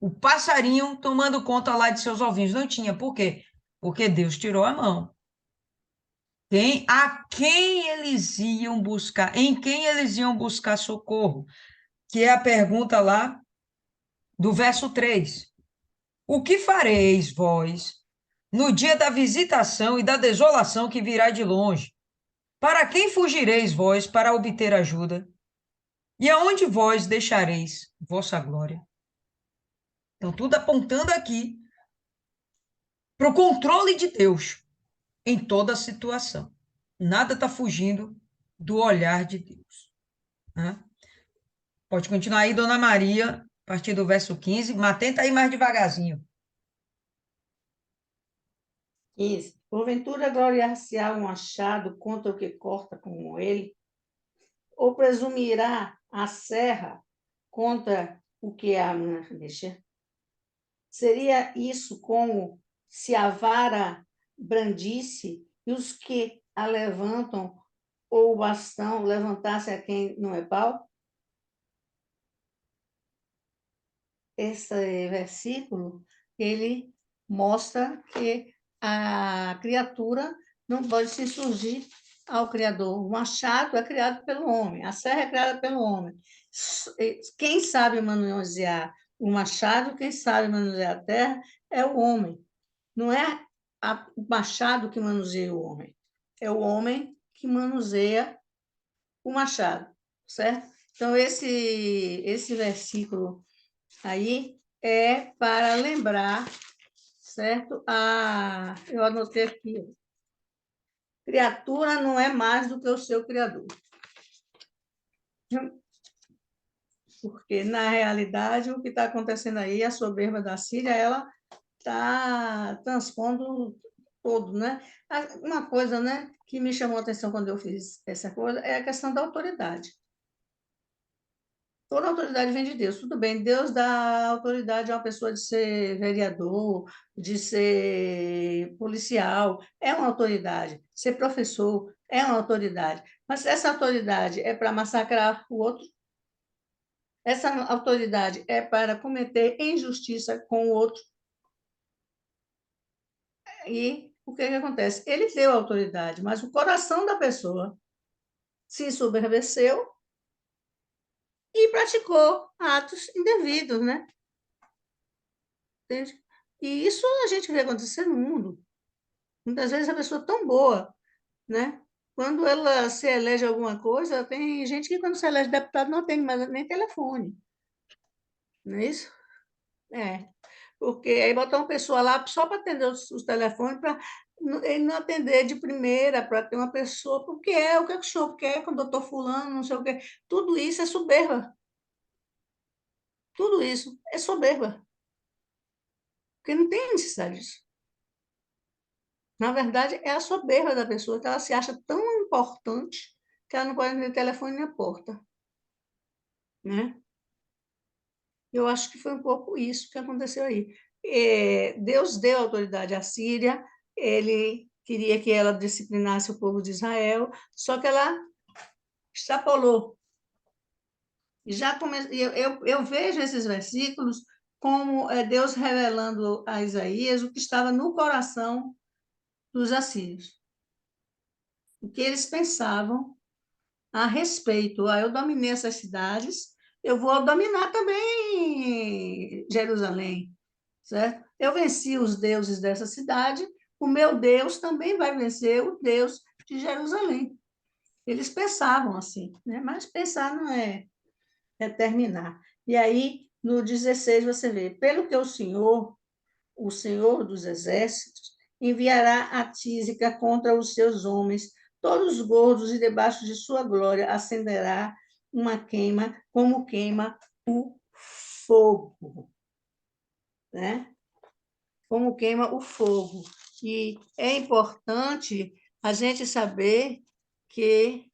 o passarinho tomando conta lá de seus ovinhos. Não tinha. Por quê? Porque Deus tirou a mão. A quem eles iam buscar? Em quem eles iam buscar socorro? Que é a pergunta lá do verso 3. O que fareis vós no dia da visitação e da desolação que virá de longe? Para quem fugireis vós para obter ajuda? E aonde vós deixareis vossa glória? Então, tudo apontando aqui para o controle de Deus em toda a situação. Nada está fugindo do olhar de Deus. Né? Pode continuar aí, Dona Maria, a partir do verso 15, mas tenta ir mais devagarzinho. Isso. Porventura gloriar-se-á um achado contra o que corta com ele? Ou presumirá a serra contra o que a deixa? Seria isso como se a vara brandisse e os que a levantam ou o bastão levantasse a quem não é pau? Esse versículo, ele mostra que a criatura não pode se surgir ao Criador. O machado é criado pelo homem, a serra é criada pelo homem. Quem sabe manusear o machado, quem sabe manusear a terra, é o homem. Não é o machado que manuseia o homem, é o homem que manuseia o machado, certo? Então, esse versículo aí é para lembrar, certo? Eu anotei aqui, Criatura não é mais do que o seu Criador. Porque, na realidade, o que está acontecendo aí, a soberba da Síria, ela está transpondo todo, né? Uma coisa, né, que me chamou a atenção quando eu fiz essa coisa é a questão da autoridade. Toda autoridade vem de Deus. Tudo bem, Deus dá autoridade a uma pessoa de ser vereador, de ser policial, é uma autoridade. Ser professor é uma autoridade. Mas essa autoridade é para massacrar o outro? Essa autoridade é para cometer injustiça com o outro? E o que acontece? Ele deu autoridade, mas o coração da pessoa se ensoberbeceu e praticou atos indevidos, né? Entende? E isso a gente vê acontecer no mundo. Muitas vezes a pessoa é tão boa, né? Quando ela se elege alguma coisa, tem gente que quando se elege deputado não tem mais nem telefone, não é isso? É, porque aí botar uma pessoa lá só para atender os telefones, para ele não atender de primeira, para ter uma pessoa, o que é que o senhor quer com o doutor fulano, não sei o quê. Tudo isso é soberba. Tudo isso é soberba. Porque não tem necessidade disso. Na verdade, é a soberba da pessoa, que ela se acha tão importante que ela não pode atender telefone na porta, né? Eu acho que foi um pouco isso que aconteceu aí. Deus deu autoridade à Síria, ele queria que ela disciplinasse o povo de Israel, só que ela extrapolou. Eu vejo esses versículos como Deus revelando a Isaías o que estava no coração dos assírios, o que eles pensavam a respeito. Eu dominei essas cidades, eu vou dominar também Jerusalém, certo? Eu venci os deuses dessa cidade, o meu Deus também vai vencer o Deus de Jerusalém. Eles pensavam assim, né? Mas pensar não é terminar. E aí, no 16, você vê, pelo que o Senhor dos Exércitos, enviará a tísica contra os seus homens, todos gordos, e debaixo de sua glória acenderá uma queima, como queima o fogo, né? Como queima o fogo. E é importante a gente saber que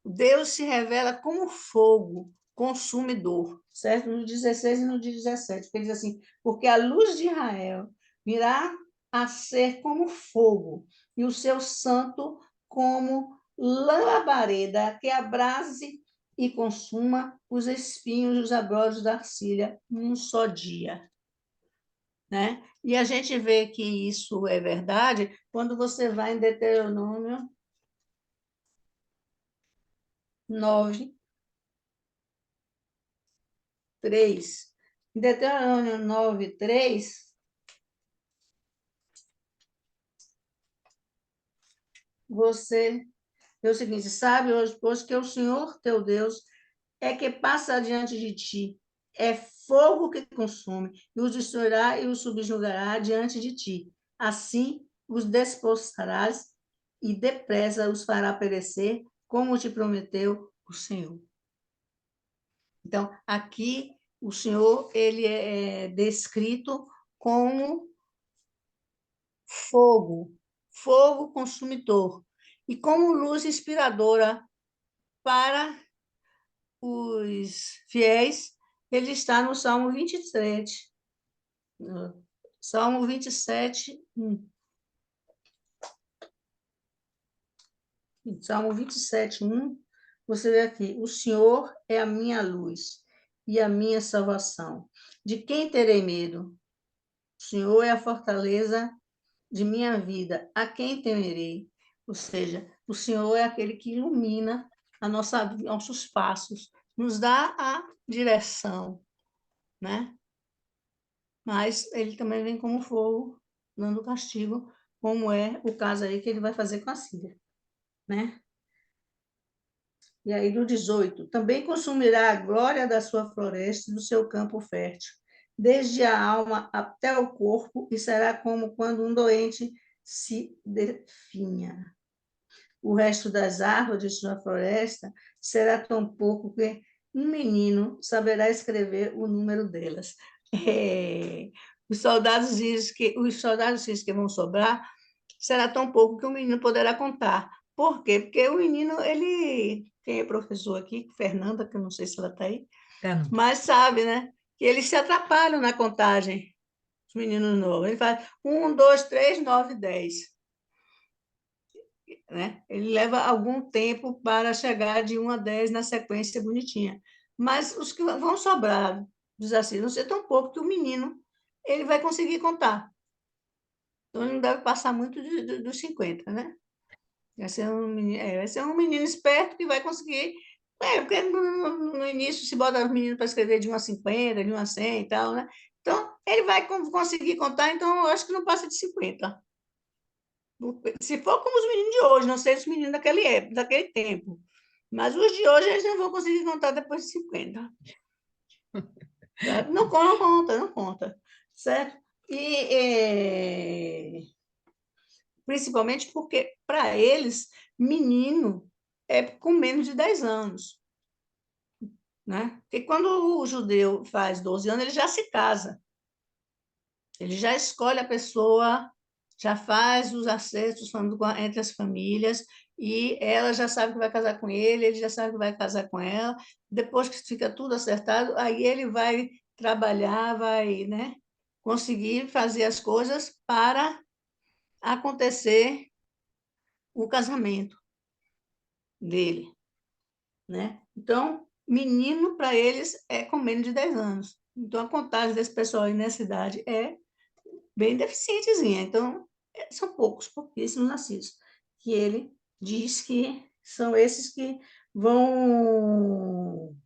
Deus se revela como fogo consumidor, certo? No 16 e no 17, ele diz assim, porque a luz de Israel virá a ser como fogo, e o seu santo como labareda que abrase e consuma os espinhos e os abrolhos da arcilha num só dia. Né? E a gente vê que isso é verdade quando você vai em Deuteronômio 9, 3. Em Deuteronômio 9, 3, você vê o seguinte, sabe hoje, pois que o Senhor teu Deus é que passa diante de ti, é fogo que consome, e os destruirá e os subjugará diante de ti. Assim os despostarás e depressa os fará perecer, como te prometeu o Senhor. Então, aqui o Senhor ele é descrito como fogo, fogo consumidor, e como luz inspiradora para os fiéis, ele está no Salmo 27. Salmo 27, 1. Salmo 27, 1, você vê aqui, o Senhor é a minha luz e a minha salvação. De quem terei medo? O Senhor é a fortaleza de minha vida, a quem temerei? Ou seja, o Senhor é aquele que ilumina nossos passos, nos dá a direção, né? Mas ele também vem como fogo, dando castigo, como é o caso aí que ele vai fazer com a Síria, né? E aí, do 18, também consumirá a glória da sua floresta e do seu campo fértil, desde a alma até o corpo, e será como quando um doente se definha. O resto das árvores de sua floresta será tão pouco que um menino saberá escrever o número delas. É, os soldados dizem que vão sobrar, será tão pouco que o menino poderá contar. Por quê? Porque o menino, ele, quem é professor aqui, Fernanda, que eu não sei se ela está aí, Tá, não. mas sabe, né? Que eles se atrapalham na contagem, os meninos novos. Ele faz 1, 2, 3, 9, 10. Né? Ele leva algum tempo para chegar de 1 a 10 na sequência bonitinha. Mas os que vão sobrar, diz assim, não sei tão pouco que o menino ele vai conseguir contar. Então, ele não deve passar muito dos 50, né? Vai ser um menino esperto que vai conseguir. Porque no início se bota os meninos para escrever de 1 a 50, de 1 a 100 e tal, né? Então, ele vai conseguir contar, então eu acho que não passa de 50. Se for como os meninos de hoje, não sei os meninos daquele tempo, mas os de hoje eles não vão conseguir contar depois de 50. Sabe? Não, não conta, não conta, certo? Principalmente porque, para eles, menino é com menos de 10 anos. Né? Porque quando o judeu faz 12 anos, ele já se casa. Ele já escolhe a pessoa, já faz os acertos entre as famílias, e ela já sabe que vai casar com ele já sabe que vai casar com ela. Depois que fica tudo acertado, aí ele vai trabalhar, vai, né, conseguir fazer as coisas para acontecer o casamento dele. Né? Então, menino, para eles, é com menos de 10 anos. Então, a contagem desse pessoal aí nessa idade é bem deficientezinha. Então, são pouquíssimos nascidos, que ele diz que são esses que vão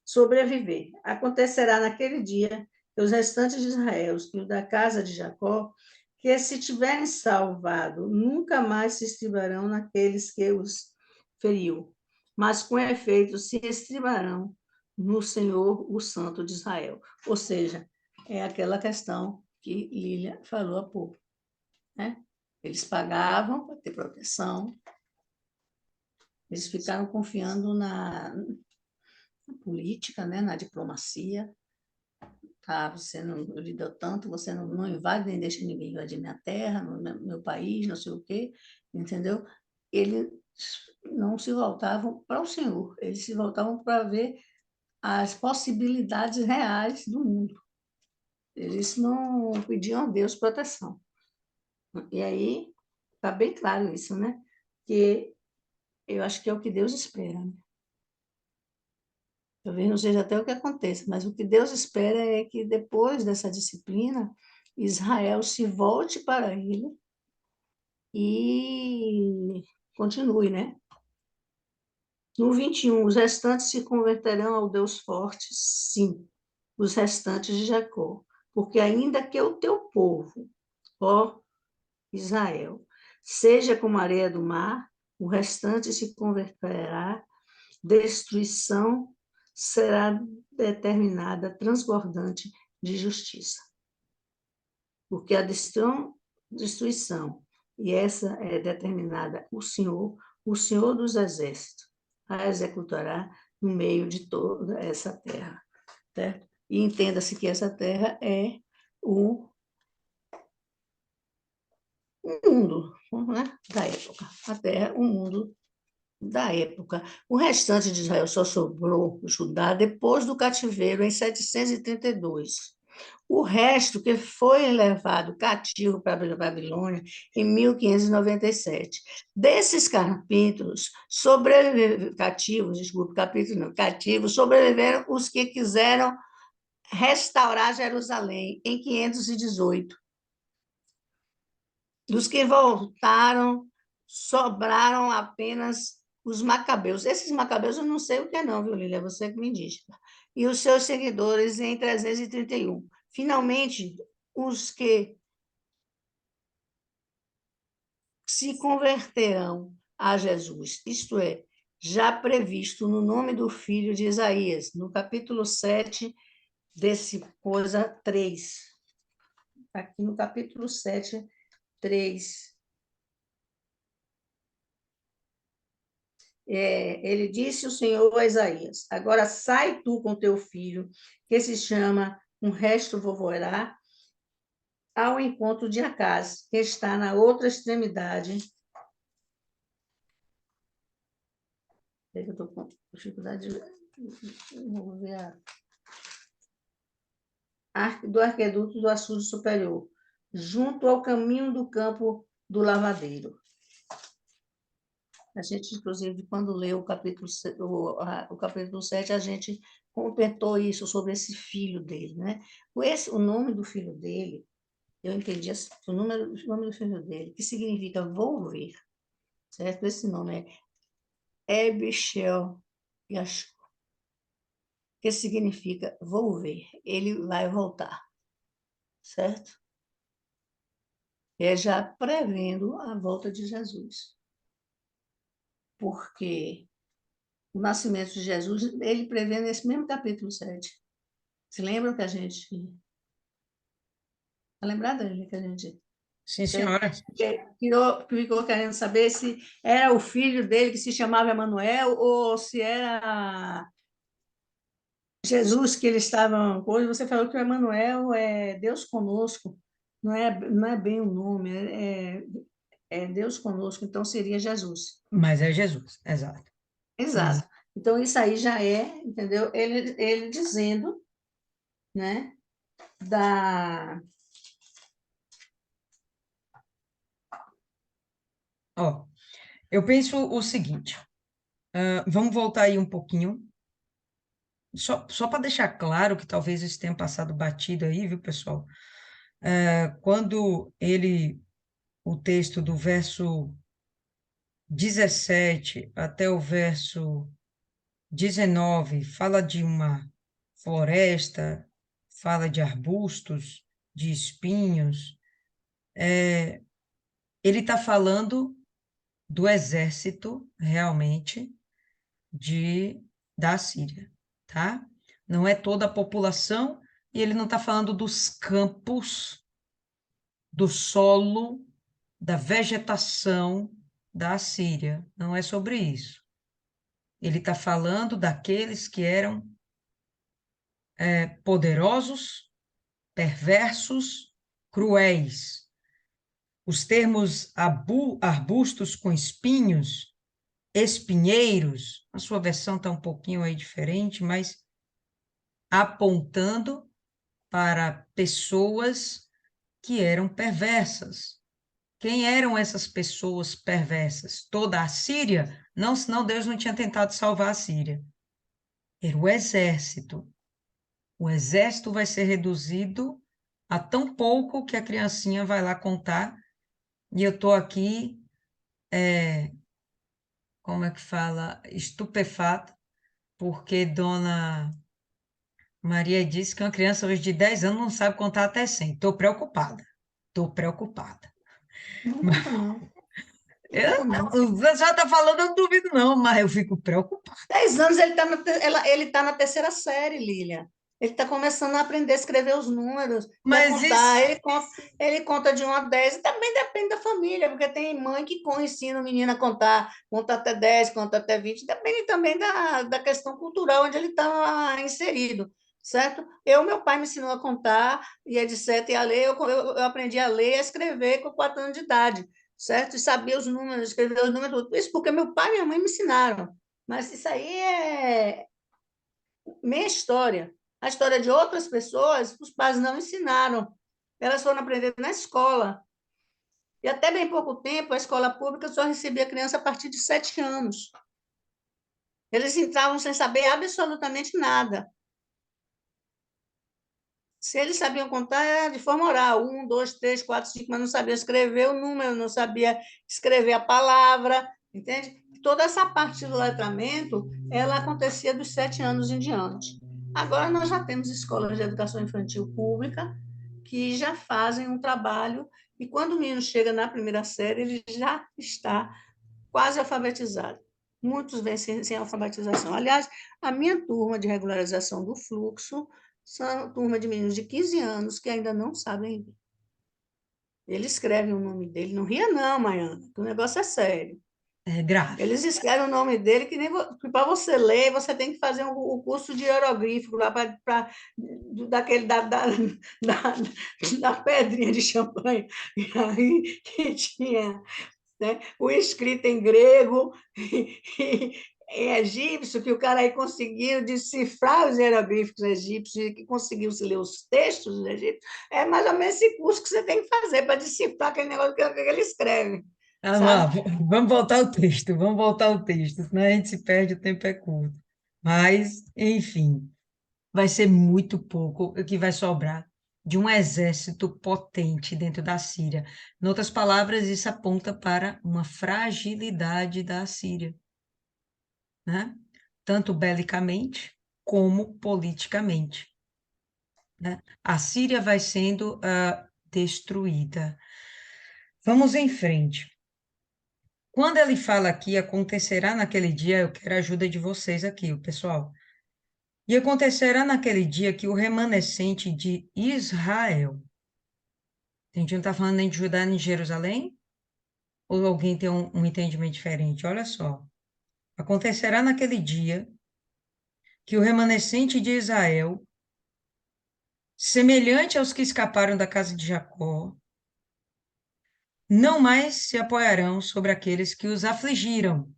sobreviver. Acontecerá naquele dia que os restantes de Israel, e os da casa de Jacó, que se tiverem salvado, nunca mais se estribarão naqueles que os feriu, mas com efeito se estribarão no Senhor, o Santo de Israel. Ou seja, é aquela questão que Lília falou há pouco. Né? Eles pagavam para ter proteção, eles ficaram confiando na política, né? Na diplomacia. Tá, você não lhe deu tanto, você não invade nem deixa ninguém invadir minha terra, meu país, não sei o quê, entendeu? Eles não se voltavam para o Senhor, eles se voltavam para ver as possibilidades reais do mundo. Eles não pediam a Deus proteção. E aí, está bem claro isso, né? Que eu acho que é o que Deus espera. Né? Talvez não seja até o que aconteça, mas o que Deus espera é que depois dessa disciplina, Israel se volte para ele e continue, né? No 21, os restantes se converterão ao Deus forte, sim, os restantes de Jacó, porque ainda que o teu povo, ó Israel, seja como a areia do mar, o restante se converterá, destruição será determinada, transbordante de justiça. Porque a destruição, e essa é determinada o Senhor dos Exércitos, a executará no meio de toda essa terra. Certo? E entenda-se que essa terra é o mundo, né, da época. A terra, o mundo da época. O restante de Israel só sobrou Judá depois do cativeiro, em 732. O resto que foi levado cativo para a Babilônia em 1597. Desses capítulos, cativos, sobreviveram os que quiseram restaurar Jerusalém em 518. Dos que voltaram, sobraram apenas os macabeus. Esses macabeus eu não sei o que é não, viu, Lília? É você que me diz. E os seus seguidores em 331. Finalmente, os que se converterão a Jesus, isto é, já previsto no nome do filho de Isaías, no capítulo 7, desse coisa 3. Aqui no capítulo 7 3. Ele disse o Senhor a Isaías: agora sai tu com teu filho, que se chama um resto vovoerá, ao encontro de Acaz, que está na outra extremidade. Eu estou com dificuldade vou ver do arqueduto do açude superior, junto ao caminho do campo do lavadeiro. A gente, inclusive, quando leu o capítulo 7, a gente comentou isso sobre esse filho dele, né? O nome do filho dele, eu entendi assim, o nome do filho dele, que significa vou ver, certo? Esse nome é Ebichel Yashua, que significa vou ver, ele vai voltar, certo? É já prevendo a volta de Jesus. Porque o nascimento de Jesus, ele prevê nesse mesmo capítulo 7. Se lembram que a gente... Está lembrada, que a gente... Sim, senhora. Ficou querendo saber se era o filho dele que se chamava Emanuel ou se era Jesus que eles estavam... Hoje você falou que o Emanuel é Deus conosco, não é bem o nome, é Deus conosco, então seria Jesus. Mas é Jesus, exato. Exato. Então, isso aí já é, entendeu? Ele dizendo, né, Ó, eu penso o seguinte, vamos voltar aí um pouquinho, só para deixar claro que talvez isso tenha passado batido aí, viu, pessoal? Quando o texto do verso 17 até o verso 19 fala de uma floresta, fala de arbustos, de espinhos, ele está falando do exército, realmente, da Síria, tá? Não é toda a população, e ele não está falando dos campos, do solo, da vegetação da Síria. Não é sobre isso. Ele está falando daqueles que eram poderosos, perversos, cruéis. Os termos arbustos com espinhos, espinheiros, a sua versão está um pouquinho aí diferente, mas apontando para pessoas que eram perversas. Quem eram essas pessoas perversas? Toda a Síria? Não, senão Deus não tinha tentado salvar a Síria. Era o exército. O exército vai ser reduzido a tão pouco que a criancinha vai lá contar, e eu estou aqui, como é que fala, estupefata, porque Dona Maria disse que uma criança hoje de 10 anos não sabe contar até 100. Estou preocupada, estou preocupada. Não conta, não. Você já está falando, eu não duvido não, mas eu fico preocupada. 10 anos ele tá na terceira série, Lília. Ele está começando a aprender a escrever os números, a Mas contar. isso, Ele conta de 1 a 10, e também depende da família, porque tem mãe que ensina o menino a contar, conta até 10, conta até 20, depende também da questão cultural onde ele está inserido, certo? Meu pai me ensinou a contar, e é de 7 a ler, eu aprendi a ler e a escrever com 4 anos de idade, certo? E sabia os números, escrever os números, tudo isso porque meu pai e minha mãe me ensinaram. Mas isso aí é minha história. A história de outras pessoas, os pais não ensinaram. Elas foram aprender na escola. E até bem pouco tempo, a escola pública só recebia criança a partir de 7 anos. Eles entravam sem saber absolutamente nada. Se eles sabiam contar, era de forma oral, 1, 2, 3, 4, 5, mas não sabia escrever o número, não sabia escrever a palavra, entende? Toda essa parte do letramento, ela acontecia dos 7 anos em diante. Agora nós já temos escolas de educação infantil pública que já fazem um trabalho, e quando o menino chega na primeira série, ele já está quase alfabetizado. Muitos vêm sem alfabetização. Aliás, a minha turma de regularização do fluxo são turma de meninos de 15 anos que ainda não sabem ler. Ele escreve o nome dele. Não ria não, Maiana, que o negócio é sério. É grave. Eles escrevem o nome dele que nem para você ler, você tem que fazer o curso de hieroglífico lá daquele da, da pedrinha de champanhe. E aí que tinha, né, o escrito em grego e em egípcio, que o cara aí conseguiu decifrar os hieroglíficos egípcios e que conseguiu ler os textos egípcios. É mais ou menos esse curso que você tem que fazer para decifrar aquele negócio que ele escreve, Ah, lá, sabe? vamos voltar ao texto, vamos voltar ao texto, senão a gente se perde, o tempo é curto. Mas, enfim, vai ser muito pouco o que vai sobrar de um exército potente dentro da Síria. Em outras palavras, isso aponta para uma fragilidade da Síria, né? Tanto belicamente como politicamente, né? A Síria vai sendo destruída. Vamos em frente. Quando ele fala aqui, acontecerá naquele dia, eu quero a ajuda de vocês aqui, o pessoal. E acontecerá naquele dia que o remanescente de Israel, a gente não está falando nem de Judá nem de Jerusalém? Ou alguém tem um entendimento diferente? Olha só. Acontecerá naquele dia que o remanescente de Israel, semelhante aos que escaparam da casa de Jacó, não mais se apoiarão sobre aqueles que os afligiram,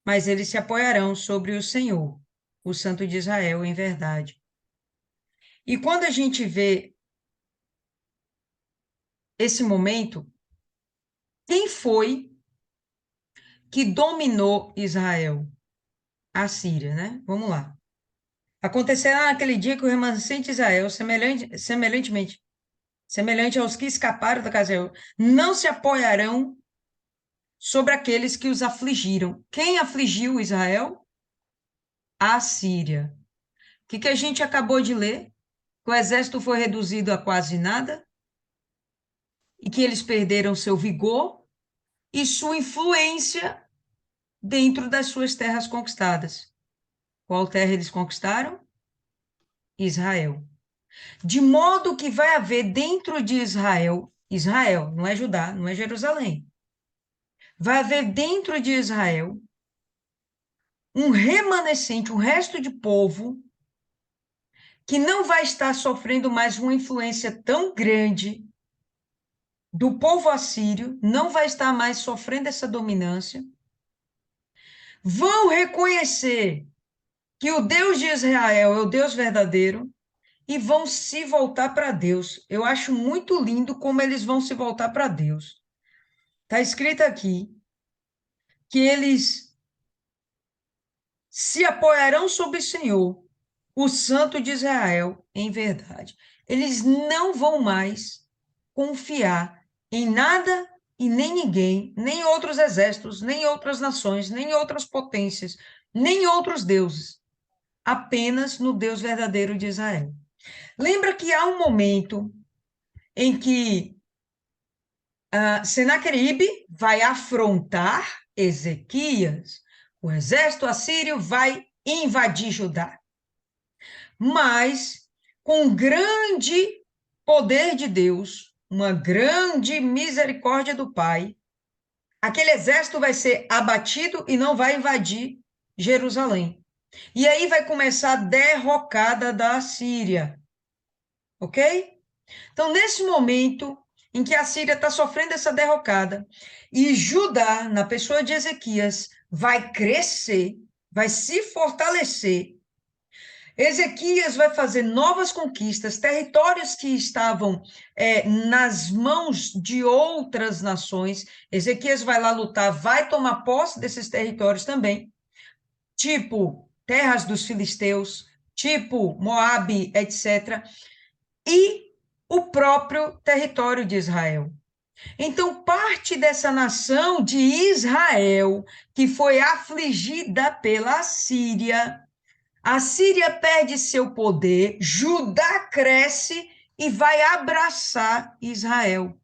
mas eles se apoiarão sobre o Senhor, o Santo de Israel, em verdade. E quando a gente vê esse momento, quem foi que dominou Israel? A Síria, né? Vamos lá. Acontecerá naquele dia que o remanescente de Israel, semelhante aos que escaparam da casa de Israel, não se apoiarão sobre aqueles que os afligiram. Quem afligiu Israel? A Síria. O que a gente acabou de ler? Que o exército foi reduzido a quase nada e que eles perderam seu vigor e sua influência dentro das suas terras conquistadas. Qual terra eles conquistaram? Israel. De modo que vai haver dentro de Israel, Israel, não é Judá, não é Jerusalém. Vai haver dentro de Israel um remanescente, um resto de povo que não vai estar sofrendo mais uma influência tão grande do povo assírio, não vai estar mais sofrendo essa dominância. Vão reconhecer que o Deus de Israel é o Deus verdadeiro e vão se voltar para Deus. Eu acho muito lindo como eles vão se voltar para Deus. Está escrito aqui que eles se apoiarão sobre o Senhor, o Santo de Israel, em verdade. Eles não vão mais confiar em nada e nem ninguém, nem outros exércitos, nem outras nações, nem outras potências, nem outros deuses, apenas no Deus verdadeiro de Israel. Lembra que há um momento em que Senaqueribe vai afrontar Ezequias, o exército assírio vai invadir Judá. Mas, com grande poder de Deus, uma grande misericórdia do Pai, aquele exército vai ser abatido e não vai invadir Jerusalém. E aí vai começar a derrocada da Síria. Ok? Então, nesse momento em que a Síria está sofrendo essa derrocada, e Judá, na pessoa de Ezequias, vai crescer, vai se fortalecer, Ezequias vai fazer novas conquistas, territórios que estavam nas mãos de outras nações. Ezequias vai lá lutar, vai tomar posse desses territórios também, tipo terras dos filisteus, tipo Moabe, etc. E o próprio território de Israel. Então, parte dessa nação de Israel, que foi afligida pela Síria, a Síria perde seu poder, Judá cresce e vai abraçar Israel.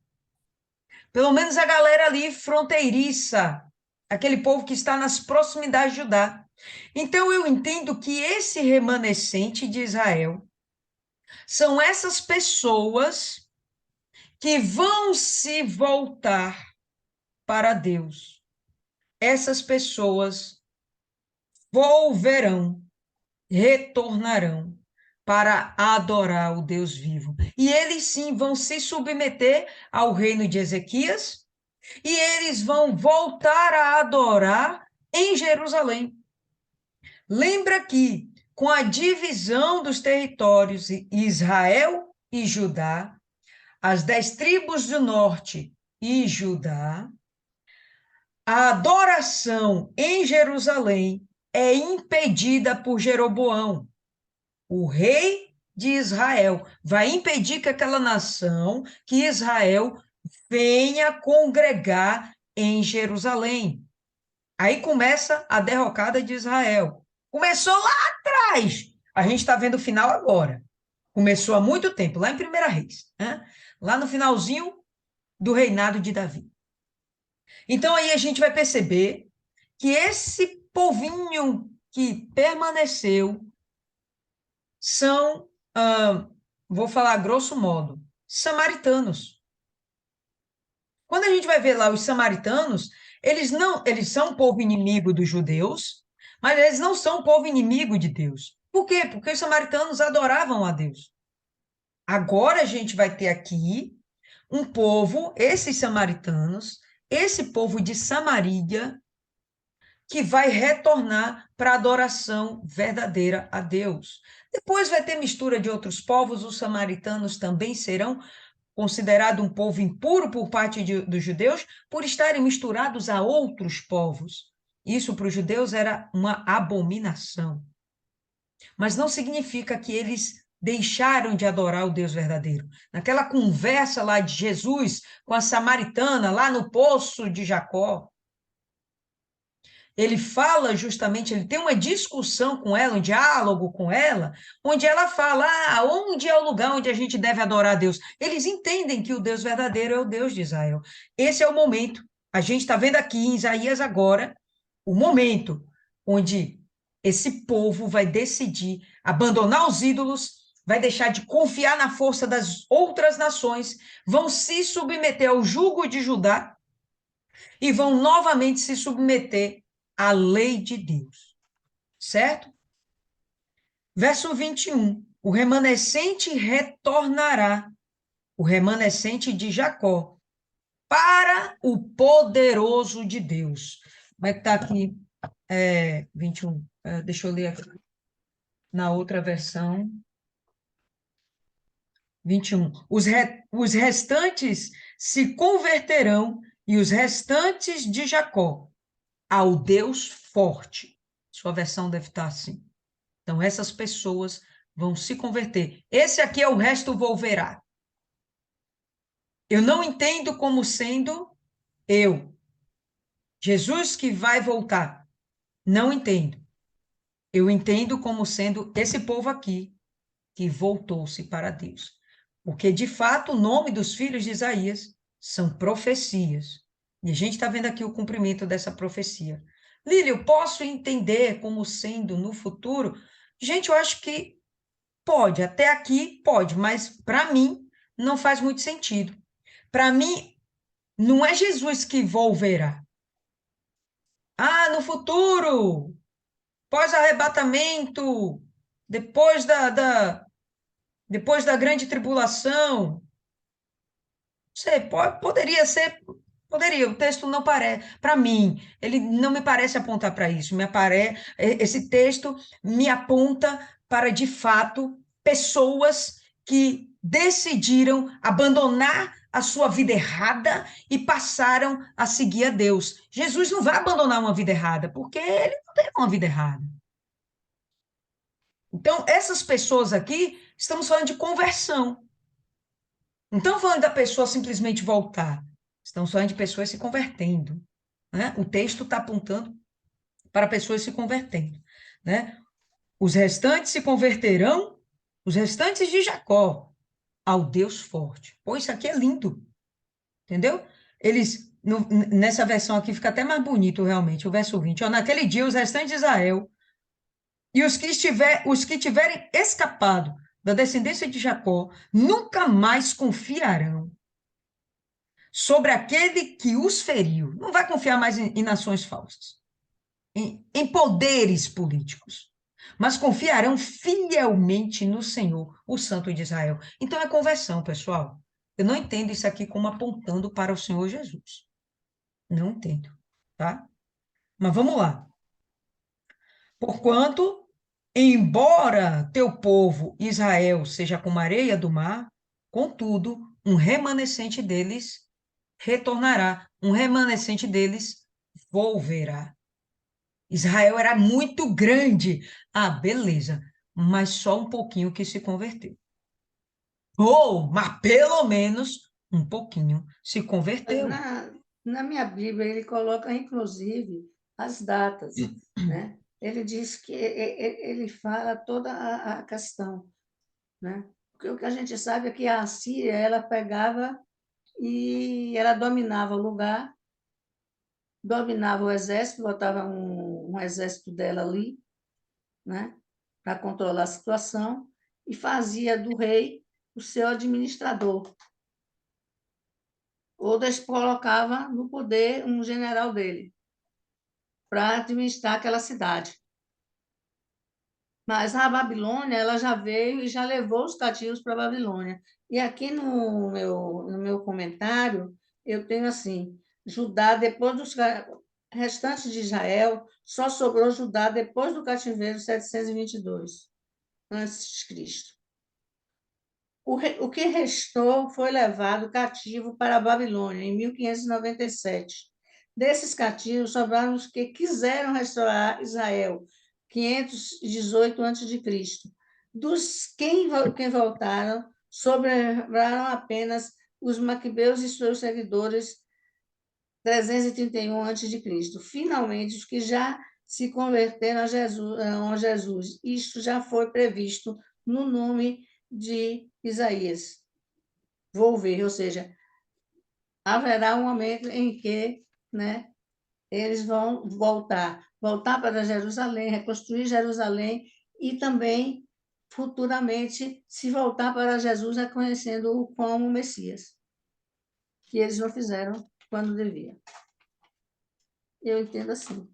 Pelo menos a galera ali fronteiriça, aquele povo que está nas proximidades de Judá. Então, eu entendo que esse remanescente de Israel são essas pessoas que vão se voltar para Deus. Essas pessoas volverão, retornarão para adorar o Deus vivo. E eles sim vão se submeter ao reino de Ezequias e eles vão voltar a adorar em Jerusalém. Lembra que, com a divisão dos territórios Israel e Judá, as 10 tribos do norte e Judá, a adoração em Jerusalém é impedida por Jeroboão, o rei de Israel. Vai impedir que aquela nação, que Israel, venha congregar em Jerusalém. Aí começa a derrocada de Israel. Começou lá atrás. A gente está vendo o final agora. Começou há muito tempo, lá em 1 Reis, né? Lá no finalzinho do reinado de Davi. Então aí a gente vai perceber que esse povinho que permaneceu são, vou falar grosso modo, samaritanos. Quando a gente vai ver lá os samaritanos, eles são um povo inimigo dos judeus, mas eles não são um povo inimigo de Deus. Por quê? Porque os samaritanos adoravam a Deus. Agora a gente vai ter aqui um povo, esses samaritanos, esse povo de Samaria, que vai retornar para a adoração verdadeira a Deus. Depois vai ter mistura de outros povos, os samaritanos também serão considerados um povo impuro por parte dos judeus, por estarem misturados a outros povos. Isso para os judeus era uma abominação. Mas não significa que eles deixaram de adorar o Deus verdadeiro. Naquela conversa lá de Jesus com a samaritana, lá no poço de Jacó, ele fala justamente, ele tem uma discussão com ela, um diálogo com ela, onde ela fala, onde é o lugar onde a gente deve adorar a Deus? Eles entendem que o Deus verdadeiro é o Deus de Israel. Esse é o momento, a gente está vendo aqui em Isaías agora, o momento onde esse povo vai decidir abandonar os ídolos, vai deixar de confiar na força das outras nações, vão se submeter ao jugo de Judá e vão novamente se submeter à lei de Deus. Certo? Verso 21. O remanescente retornará, o remanescente de Jacó, para o poderoso de Deus. Como é que está aqui? 21. Deixa eu ler aqui. Na outra versão. 21. Os restantes se converterão e os restantes de Jacó ao Deus forte. Sua versão deve estar assim. Então, essas pessoas vão se converter. Esse aqui é o resto volverá. Eu não entendo como sendo eu. Jesus que vai voltar. Não entendo. Eu entendo como sendo esse povo aqui que voltou-se para Deus. Porque, de fato, o nome dos filhos de Isaías são profecias. E a gente está vendo aqui o cumprimento dessa profecia. Lília, eu posso entender como sendo no futuro? Gente, eu acho que pode, até aqui pode, mas para mim não faz muito sentido. Para mim, não é Jesus que volverá. No futuro, pós-arrebatamento, depois depois da grande tribulação. Sei, poderia ser, poderia, o texto não parece, para mim, ele não me parece apontar para isso, esse texto me aponta para, de fato, pessoas que decidiram abandonar a sua vida errada e passaram a seguir a Deus. Jesus não vai abandonar uma vida errada, porque ele não teve uma vida errada. Então, essas pessoas aqui, estamos falando de conversão. Não estamos falando da pessoa simplesmente voltar. Estamos falando de pessoas se convertendo. Né? O texto está apontando para pessoas se convertendo. Né? Os restantes se converterão, os restantes de Jacó, ao Deus forte. Pô, isso aqui é lindo. Entendeu? Nessa versão aqui fica até mais bonito, realmente, o verso 20. Naquele dia, os restantes de Israel e os que tiverem escapado da descendência de Jacó nunca mais confiarão sobre aquele que os feriu. Não vai confiar mais em nações falsas, em poderes políticos, mas confiarão fielmente no Senhor, o Santo de Israel. Então é conversão, pessoal. Eu não entendo isso aqui como apontando para o Senhor Jesus. Não entendo, tá? Mas vamos lá. Porquanto, embora teu povo Israel seja como a areia do mar, contudo, um remanescente deles retornará, um remanescente deles volverá. Israel era muito grande. Ah, beleza, mas só um pouquinho que se converteu. Ou, mas pelo menos um pouquinho se converteu. Na minha Bíblia, ele coloca, inclusive, as datas, né? Ele diz que ele fala toda a questão, né? Porque o que a gente sabe é que a Assíria, ela pegava e ela dominava o lugar, dominava o exército, botava um exército dela ali, né? Para controlar a situação, e fazia do rei o seu administrador, ou colocava no poder um general dele, para administrar aquela cidade. Mas a Babilônia, ela já veio e já levou os cativos para a Babilônia. E aqui no meu comentário, eu tenho assim, Judá, depois dos restantes de Israel, só sobrou Judá depois do cativeiro 722 a.C. O que restou foi levado cativo para a Babilônia, em 1597. Desses cativos, sobraram os que quiseram restaurar Israel, 518 a.C. Dos quem voltaram, sobraram apenas os maquibeus e seus seguidores, 331 a.C. Finalmente, os que já se converteram a Jesus. Isto já foi previsto no nome de Isaías. Volver, ou seja, haverá um momento em que, né, eles vão voltar para Jerusalém, reconstruir Jerusalém e também futuramente se voltar para Jesus, reconhecendo-o como Messias, que eles não fizeram quando deviam. Eu entendo assim.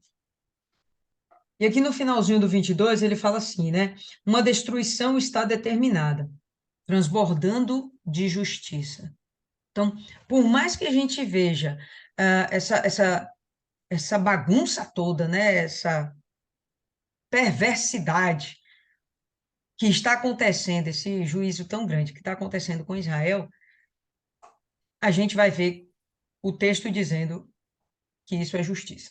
E aqui no finalzinho do 22, ele fala assim, né? Uma destruição está determinada, transbordando de justiça. Então, por mais que a gente veja essa bagunça toda, né? Essa perversidade que está acontecendo, esse juízo tão grande que está acontecendo com Israel, a gente vai ver o texto dizendo que isso é justiça.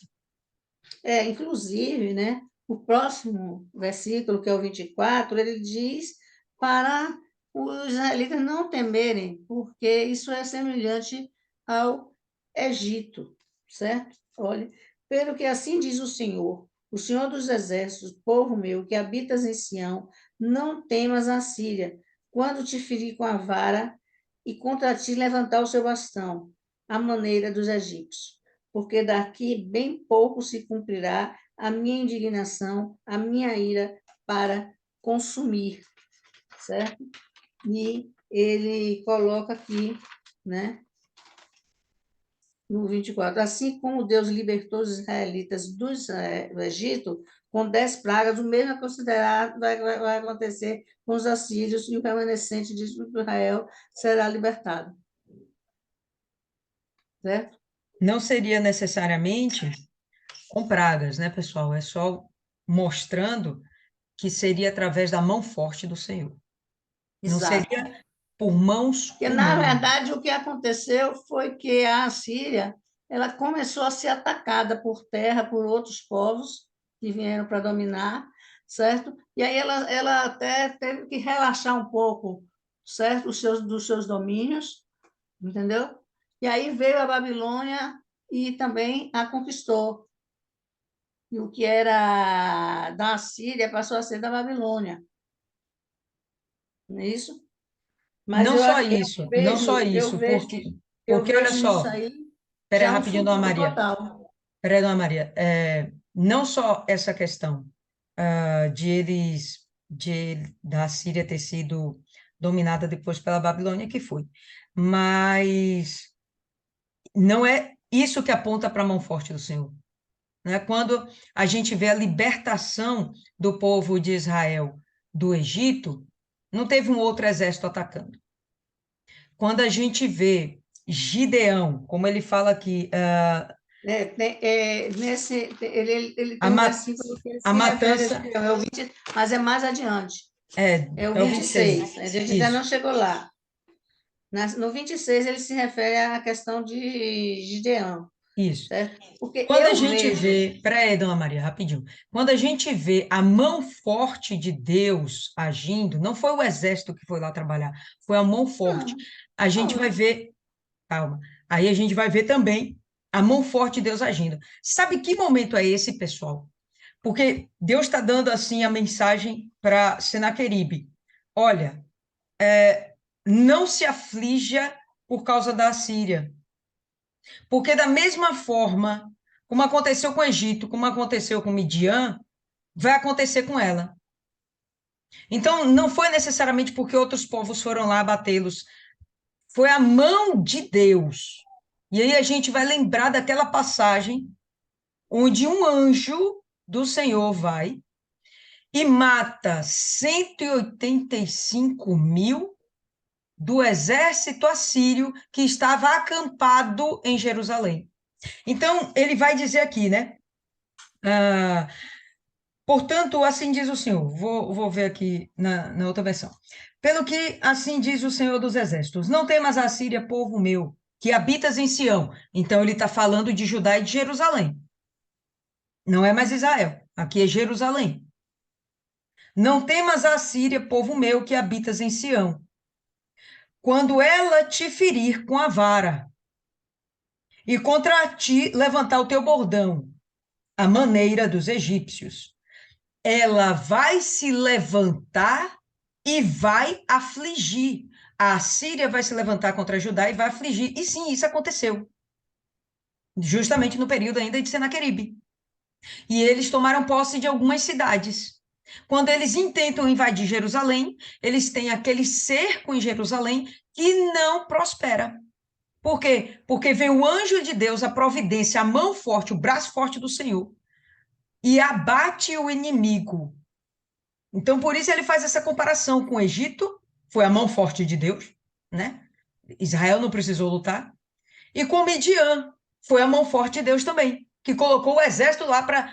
Inclusive, né, o próximo versículo, que é o 24, ele diz para os israelitas não temerem, porque isso é semelhante ao Egito, certo? Olha, pelo que assim diz o Senhor dos exércitos, povo meu, que habitas em Sião, não temas a Síria, quando te ferir com a vara e contra ti levantar o seu bastão, à maneira dos egípcios, porque daqui bem pouco se cumprirá a minha indignação, a minha ira para consumir, certo? E ele coloca aqui, né, no 24, assim como Deus libertou os israelitas do Egito com 10 pragas, o mesmo é considerado, vai acontecer com os assírios, e o remanescente de Israel será libertado. Certo? Não seria necessariamente com pragas, né, pessoal? É só mostrando que seria através da mão forte do Senhor. Não Exato. seria por mãos Porque, na humanas. verdade, o que aconteceu foi que a Assíria ela começou a ser atacada por terra por outros povos que vieram para dominar, certo? E aí ela até teve que relaxar um pouco, certo? Dos seus domínios, entendeu? E aí veio a Babilônia e também a conquistou. E o que era da Assíria passou a ser da Babilônia, não é isso? Mas Não só isso, não só eu isso, vejo, eu porque olha vejo nisso só, aí peraí já um rapidinho, Dona futuro Maria, total. peraí, Dona Maria, não só essa questão da Síria ter sido dominada depois pela Babilônia, que foi, mas não é isso que aponta para a mão forte do Senhor. Né? Quando a gente vê a libertação do povo de Israel do Egito, não teve um outro exército atacando. Quando a gente vê Gideão, como ele fala aqui, Ele a, tem um ma versículo que ele a se refere a matança Gideão, é o 20, mas é mais adiante, é o é o 26. 26, a gente ainda não Isso, chegou lá. No 26 ele se refere à questão de Gideão, isso. certo? Porque Quando a eu gente vejo, vê, peraí, dona Maria, rapidinho. Quando a gente vê a mão forte de Deus agindo, não foi o exército que foi lá trabalhar, foi a mão forte. não, A gente vai foi. ver, calma, aí a gente vai ver também a mão forte de Deus agindo. Sabe que momento é esse, pessoal? Porque Deus está dando assim a mensagem para Senaqueribe. Olha, não se aflija por causa da Assíria. Porque da mesma forma, como aconteceu com o Egito, como aconteceu com Midian, vai acontecer com ela. Então, não foi necessariamente porque outros povos foram lá abatê-los, foi a mão de Deus. E aí a gente vai lembrar daquela passagem onde um anjo do Senhor vai e mata 185.000 do exército assírio que estava acampado em Jerusalém. Então, ele vai dizer aqui, né? Ah, portanto, assim diz o Senhor. Vou ver aqui na outra versão. Pelo que assim diz o Senhor dos Exércitos: não temas a Síria, povo meu, que habitas em Sião. Então, ele está falando de Judá e de Jerusalém. Não é mais Israel. Aqui é Jerusalém. Não temas a Síria, povo meu, que habitas em Sião. Quando ela te ferir com a vara e contra ti levantar o teu bordão, a maneira dos egípcios, ela vai se levantar e vai afligir. A Síria vai se levantar contra Judá e vai afligir. E sim, isso aconteceu. Justamente no período ainda de Senaqueribe. E eles tomaram posse de algumas cidades. Quando eles intentam invadir Jerusalém, eles têm aquele cerco em Jerusalém que não prospera. Por quê? Porque vem o anjo de Deus, a providência, a mão forte, o braço forte do Senhor, e abate o inimigo. Então, por isso ele faz essa comparação com o Egito, foi a mão forte de Deus, né? Israel não precisou lutar. E com Midian, foi a mão forte de Deus também, que colocou o exército lá para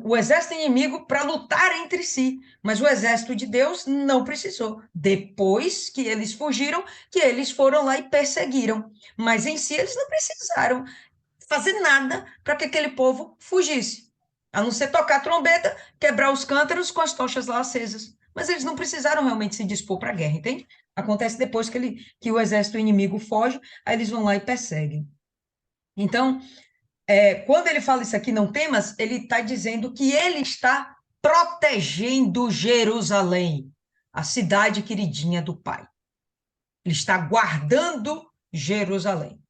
o exército inimigo para lutar entre si. Mas o exército de Deus não precisou. Depois que eles fugiram, que eles foram lá e perseguiram. Mas em si eles não precisaram fazer nada para que aquele povo fugisse. A não ser tocar a trombeta, quebrar os cântaros com as tochas lá acesas. Mas eles não precisaram realmente se dispor para a guerra, entende? Acontece depois que o exército inimigo foge, aí eles vão lá e perseguem. Então, quando ele fala isso aqui, não temas, ele está dizendo que ele está protegendo Jerusalém, a cidade queridinha do Pai. Ele está guardando Jerusalém.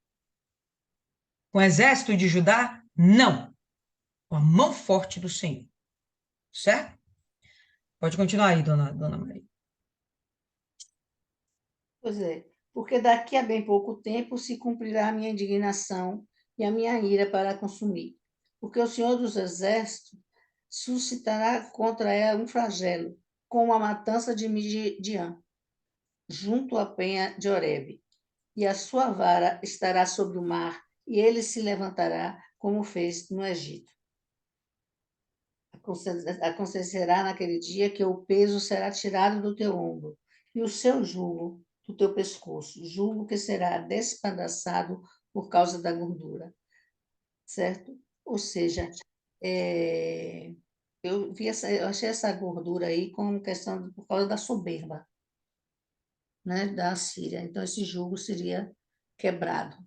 Com o exército de Judá, não. Com a mão forte do Senhor. Certo? Pode continuar aí, dona Maria. Pois é, porque daqui a bem pouco tempo se cumprirá a minha indignação e a minha ira para consumir. Porque o Senhor dos Exércitos suscitará contra ela um flagelo, como a matança de Midian, junto à penha de Horebe. E a sua vara estará sobre o mar, e ele se levantará, como fez no Egito. Acontecerá naquele dia que o peso será tirado do teu ombro, e o seu jugo do teu pescoço, jugo que será despedaçado por causa da gordura, certo? Ou seja, eu achei essa gordura aí como questão por causa da soberba, né, da Assíria. Então, esse jugo seria quebrado,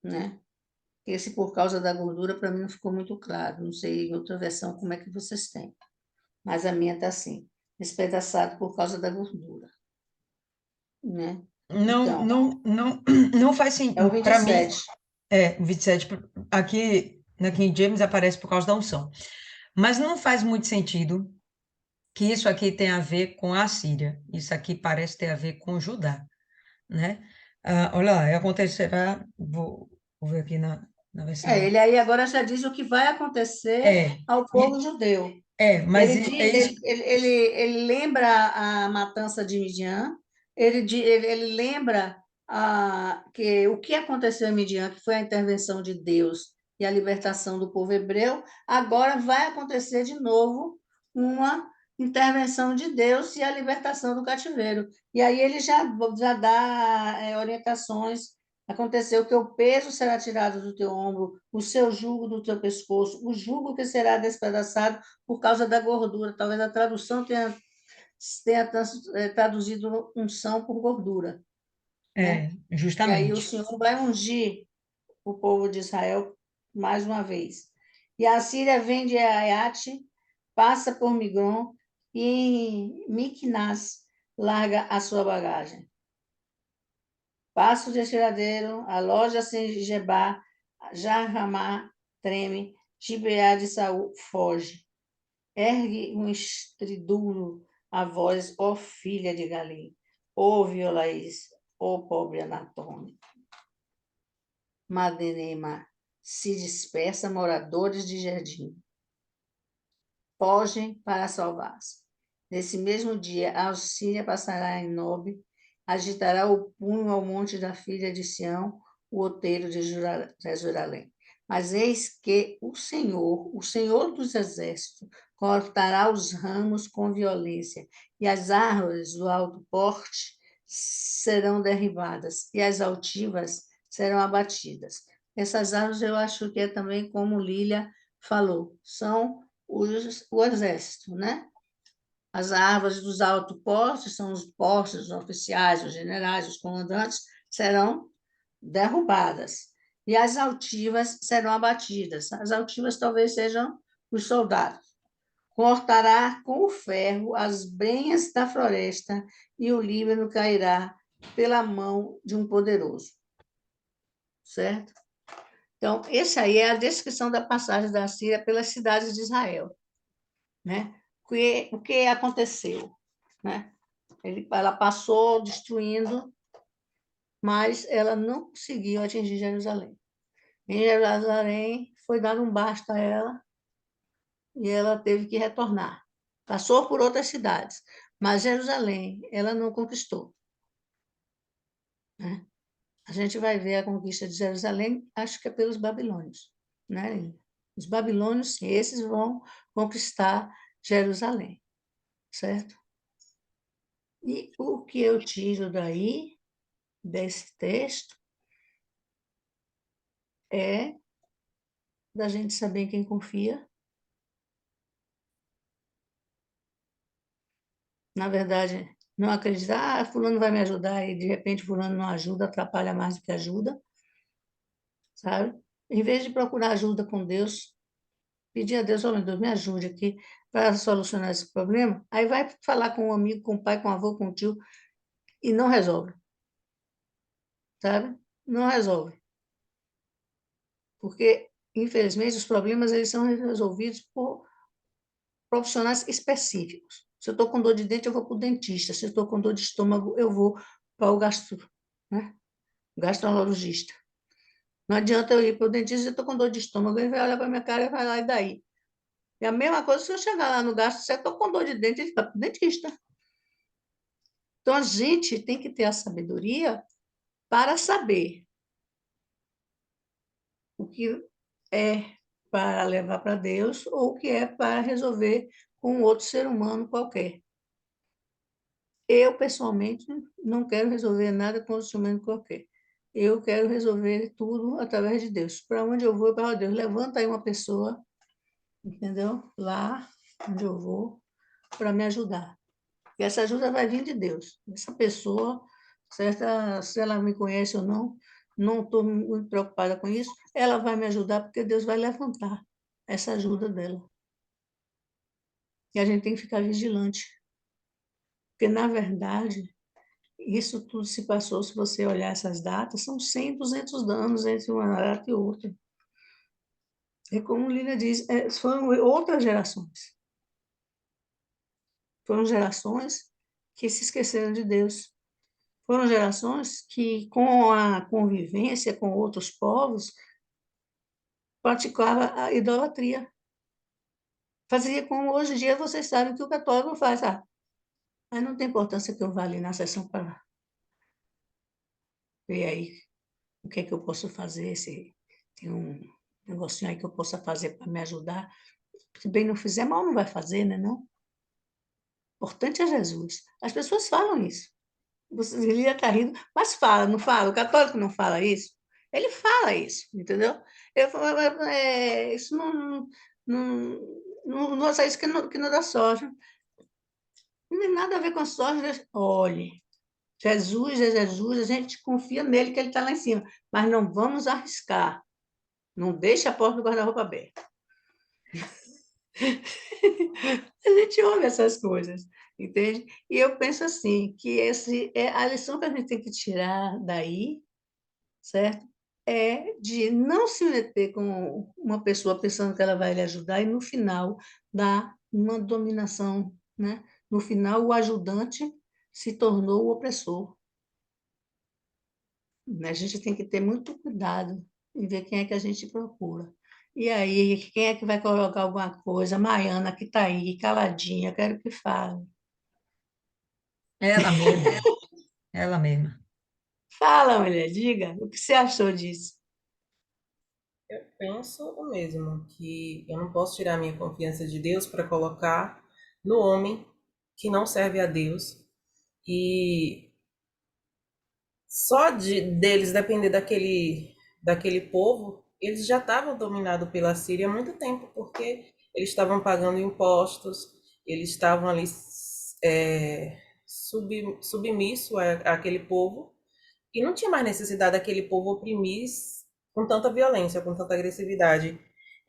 né? Esse por causa da gordura, para mim, não ficou muito claro. Não sei em outra versão como é que vocês têm. Mas a minha está assim, despedaçado por causa da gordura, né? Não, Então, não, não, não faz é o sentido. Para mim, 27. o 27, aqui na King James aparece por causa da unção. Mas não faz muito sentido que isso aqui tem a ver com a Síria. Isso aqui parece ter a ver com Judá, né? Olha lá, acontecerá, Vou ver aqui na versão. Ele aí agora já diz o que vai acontecer É, ao povo judeu. mas Ele, é isso. ele lembra a matança de Midian, ele lembra que o que aconteceu em Midian, que foi a intervenção de Deus e a libertação do povo hebreu, agora vai acontecer de novo uma intervenção de Deus e a libertação do cativeiro. E aí ele já dá orientações. Aconteceu que o peso será tirado do teu ombro, o seu jugo do teu pescoço, o jugo que será despedaçado por causa da gordura. Talvez a tradução tenha traduzido unção por gordura, né? E aí o Justamente. Senhor vai ungir o povo de Israel mais uma vez. E a Síria vem de Aiate, passa por Migron e em Miquinás larga a sua bagagem. Passo de Tiradeiro, a loja sem Gebá, Jarramá treme, Gibeá de Saul foge. Ergue um estridulo a voz, ó filha de Galim. Ouve, ó Laís, ó pobre Anatônio. Madenema, se dispersa moradores de jardim. Fogem para salvar-se. Nesse mesmo dia, a Síria passará em Nobe, agitará o punho ao monte da filha de Sião, o outeiro de Jerusalém. Mas eis que o Senhor dos exércitos, cortará os ramos com violência, e as árvores do alto porte serão derribadas, e as altivas serão abatidas. Essas árvores eu acho que é também como Lília falou, são o exército, né? As árvores dos altos postos são os postos, os oficiais, os generais, os comandantes, serão derrubadas. E as altivas serão abatidas. As altivas talvez sejam os soldados. Cortará com o ferro as brenhas da floresta e o Líbano cairá pela mão de um poderoso. Certo? Então, essa aí é a descrição da passagem da Síria pelas cidades de Israel. Né? O que aconteceu? Né? Ela passou destruindo, mas ela não conseguiu atingir Jerusalém. Em Jerusalém foi dado um basta a ela e ela teve que retornar. Passou por outras cidades, mas Jerusalém ela não conquistou. Né? A gente vai ver a conquista de Jerusalém, acho que é pelos babilônios. Né? Os babilônios, sim, esses vão conquistar Jerusalém, certo? E o que eu tiro daí, desse texto, é da gente saber em quem confia. Na verdade, não acreditar, fulano vai me ajudar e de repente fulano não ajuda, atrapalha mais do que ajuda, sabe? Em vez de procurar ajuda com Deus, pedir a Deus, oh meu Deus, me ajude aqui para solucionar esse problema, aí vai falar com um amigo, com o pai, com o avô, com o tio e não resolve, sabe? Não resolve. Porque, infelizmente, os problemas eles são resolvidos por profissionais específicos. Se eu estou com dor de dente, eu vou para o dentista. Se eu estou com dor de estômago, eu vou para o né? Gastrologista. Não adianta eu ir para o dentista, eu estou com dor de estômago, ele vai olhar para a minha cara e vai lá, e daí? É a mesma coisa se eu chegar lá no gastro, se eu estou com dor de dente, ele vai para o dentista. Então, a gente tem que ter a sabedoria para saber o que é para levar para Deus ou o que é para resolver com outro ser humano qualquer. Eu, pessoalmente, não quero resolver nada com outro ser humano qualquer. Eu quero resolver tudo através de Deus. Para onde eu vou, para Deus. Levanta aí uma pessoa, entendeu? Lá onde eu vou, para me ajudar. E essa ajuda vai vir de Deus. Essa pessoa, certa, se ela me conhece ou não, não estou muito preocupada com isso, ela vai me ajudar porque Deus vai levantar essa ajuda dela. E a gente tem que ficar vigilante. Porque, na verdade, isso tudo se passou, se você olhar essas datas, são 100, 200 anos entre uma data e outra. É como Lília diz, foram outras gerações. Foram gerações que se esqueceram de Deus. foram gerações que, com a convivência com outros povos, praticava a idolatria. Fazia como hoje em dia vocês sabem que o católico faz. Mas não tem importância que eu vá ali na sessão para ver aí o que é que eu posso fazer, se tem um negocinho aí que eu possa fazer para me ajudar. Se bem não fizer, mal não vai fazer, né, não? O importante é Jesus. As pessoas falam isso. Você Lilia está rindo, mas fala, não fala? O católico não fala isso? Ele fala isso, entendeu? Isso não, não é isso que não dá sorte. Não tem nada a ver com a sorte. Olhe, Jesus é Jesus, a gente confia nele que ele está lá em cima, mas não vamos arriscar. Não deixe a porta do guarda-roupa aberta. A gente ouve essas coisas, entende? E eu penso assim, que esse é a lição que a gente tem que tirar daí, certo? É de não se meter com uma pessoa pensando que ela vai lhe ajudar e no final dar uma dominação, né? No final o ajudante se tornou o opressor. A gente tem que ter muito cuidado em ver quem é que a gente procura. E aí, quem é que vai colocar alguma coisa? Maiana, que está aí, caladinha, quero que fale. Ela mesma, ela mesma. Fala, mulher, diga o que você achou disso. Eu penso o mesmo, que eu não posso tirar minha confiança de Deus para colocar no homem que não serve a Deus. E só deles depender daquele povo, eles já estavam dominados pela Síria há muito tempo, porque eles estavam pagando impostos, eles estavam ali submisso àquele povo, e não tinha mais necessidade daquele povo oprimir com tanta violência, com tanta agressividade.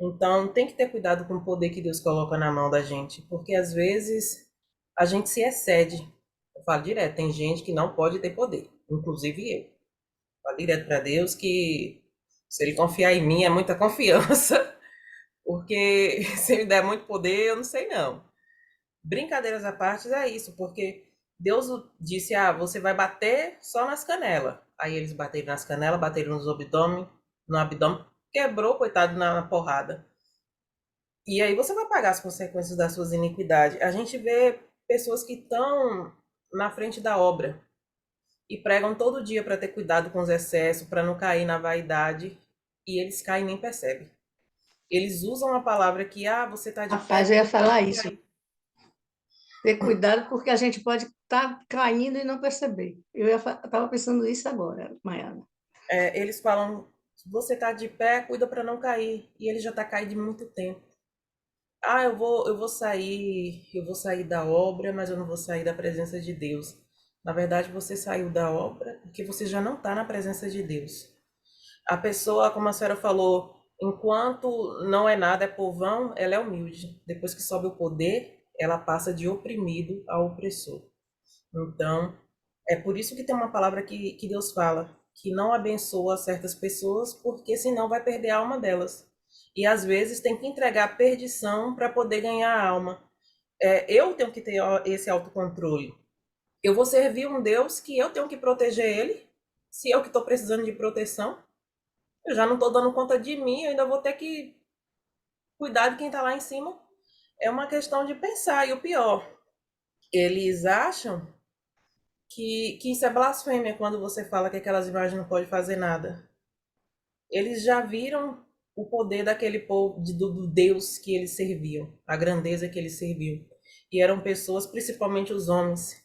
Então, tem que ter cuidado com o poder que Deus coloca na mão da gente, porque às vezes a gente se excede. Eu falo direto, tem gente que não pode ter poder, inclusive eu. Falo direto para Deus que se ele confiar em mim é muita confiança, porque se ele der muito poder, eu não sei não. Brincadeiras à parte é isso, porque Deus disse: você vai bater só nas canelas. Aí eles bateram nas canelas, bateram no abdômen, quebrou, coitado, na porrada. E aí você vai pagar as consequências das suas iniquidades. A gente vê pessoas que estão na frente da obra e pregam todo dia para ter cuidado com os excessos, para não cair na vaidade, e eles caem e nem percebem. Eles usam a palavra que, você está de pé. Rapaz, eu ia falar isso. Ter cuidado, porque a gente pode estar caindo e não perceber. Eu estava pensando isso agora, Maiana. Eles falam, você está de pé, cuida para não cair. E ele já está caído de muito tempo. Eu vou sair da obra, mas eu não vou sair da presença de Deus. Na verdade, você saiu da obra porque você já não está na presença de Deus. A pessoa, como a senhora falou, enquanto não é nada, é povão, ela é humilde. Depois que sobe o poder, ela passa de oprimido a opressor. Então, é por isso que tem uma palavra que Deus fala, que não abençoa certas pessoas, porque senão vai perder a alma delas. E às vezes tem que entregar a perdição para poder ganhar a alma. Eu tenho que ter esse autocontrole. Eu vou servir um Deus que eu tenho que proteger ele, se eu que estou precisando de proteção. Eu já não estou dando conta de mim, eu ainda vou ter que cuidar de quem está lá em cima. É uma questão de pensar. E o pior, eles acham que isso é blasfêmia quando você fala que aquelas imagens não podem fazer nada. Eles já viram o poder daquele povo, do Deus que eles serviam, a grandeza que eles serviam. E eram pessoas, principalmente os homens,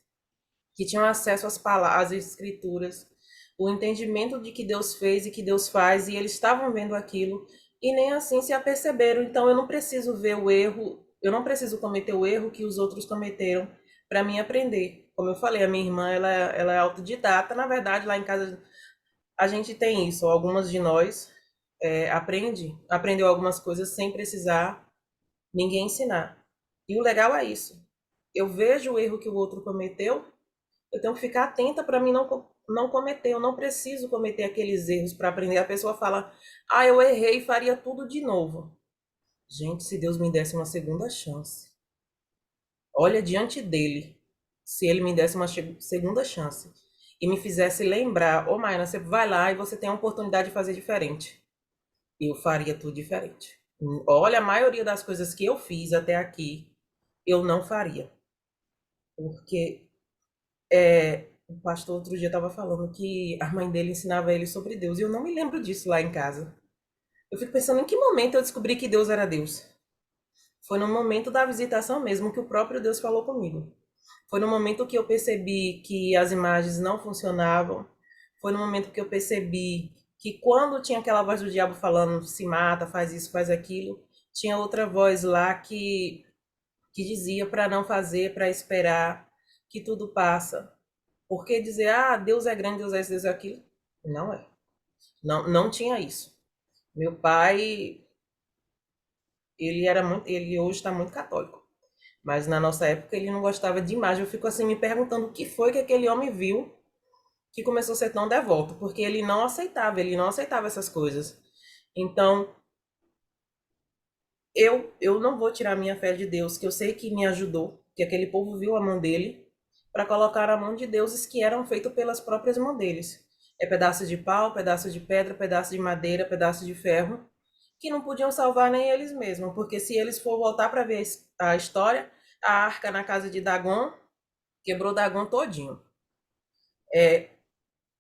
que tinham acesso às palavras, às escrituras, o entendimento de que Deus fez e que Deus faz, e eles estavam vendo aquilo, e nem assim se aperceberam. Então eu não preciso ver o erro, eu não preciso cometer o erro que os outros cometeram para mim aprender. Como eu falei, a minha irmã, ela é autodidata. Na verdade, lá em casa a gente tem isso. Algumas de nós aprendeu algumas coisas sem precisar ninguém ensinar. E o legal é isso. Eu vejo o erro que o outro cometeu, eu tenho que ficar atenta para mim não cometer. Eu não preciso cometer aqueles erros para aprender. A pessoa fala, eu errei e faria tudo de novo. Gente, se Deus me desse uma segunda chance. Olha diante dele, se ele me desse uma segunda chance. e me fizesse lembrar, ô Maina, você vai lá e você tem a oportunidade de fazer diferente. Eu faria tudo diferente. Olha, a maioria das coisas que eu fiz até aqui, eu não faria. Porque o pastor outro dia estava falando que a mãe dele ensinava ele sobre Deus, e eu não me lembro disso lá em casa. Eu fico pensando em que momento eu descobri que Deus era Deus. Foi no momento da visitação mesmo que o próprio Deus falou comigo. Foi no momento que eu percebi que as imagens não funcionavam. Foi no momento que eu percebi que quando tinha aquela voz do diabo falando, se mata, faz isso, faz aquilo, tinha outra voz lá que dizia para não fazer, para esperar, que tudo passa. Porque dizer, ah, Deus é grande, Deus é isso, Deus é aquilo, não é. Não, não tinha isso. Meu pai, ele hoje está muito católico. Mas na nossa época ele não gostava de imagem. Eu fico assim me perguntando o que foi que aquele homem viu que começou a ser tão devoto, porque ele não aceitava essas coisas. Então, eu não vou tirar minha fé de Deus, que eu sei que me ajudou, que aquele povo viu a mão dele, para colocar a mão de deuses que eram feitos pelas próprias mãos deles. É pedaço de pau, pedaço de pedra, pedaço de madeira, pedaço de ferro, que não podiam salvar nem eles mesmos, porque se eles for voltar para ver a história, a arca na casa de Dagon quebrou Dagon todinho.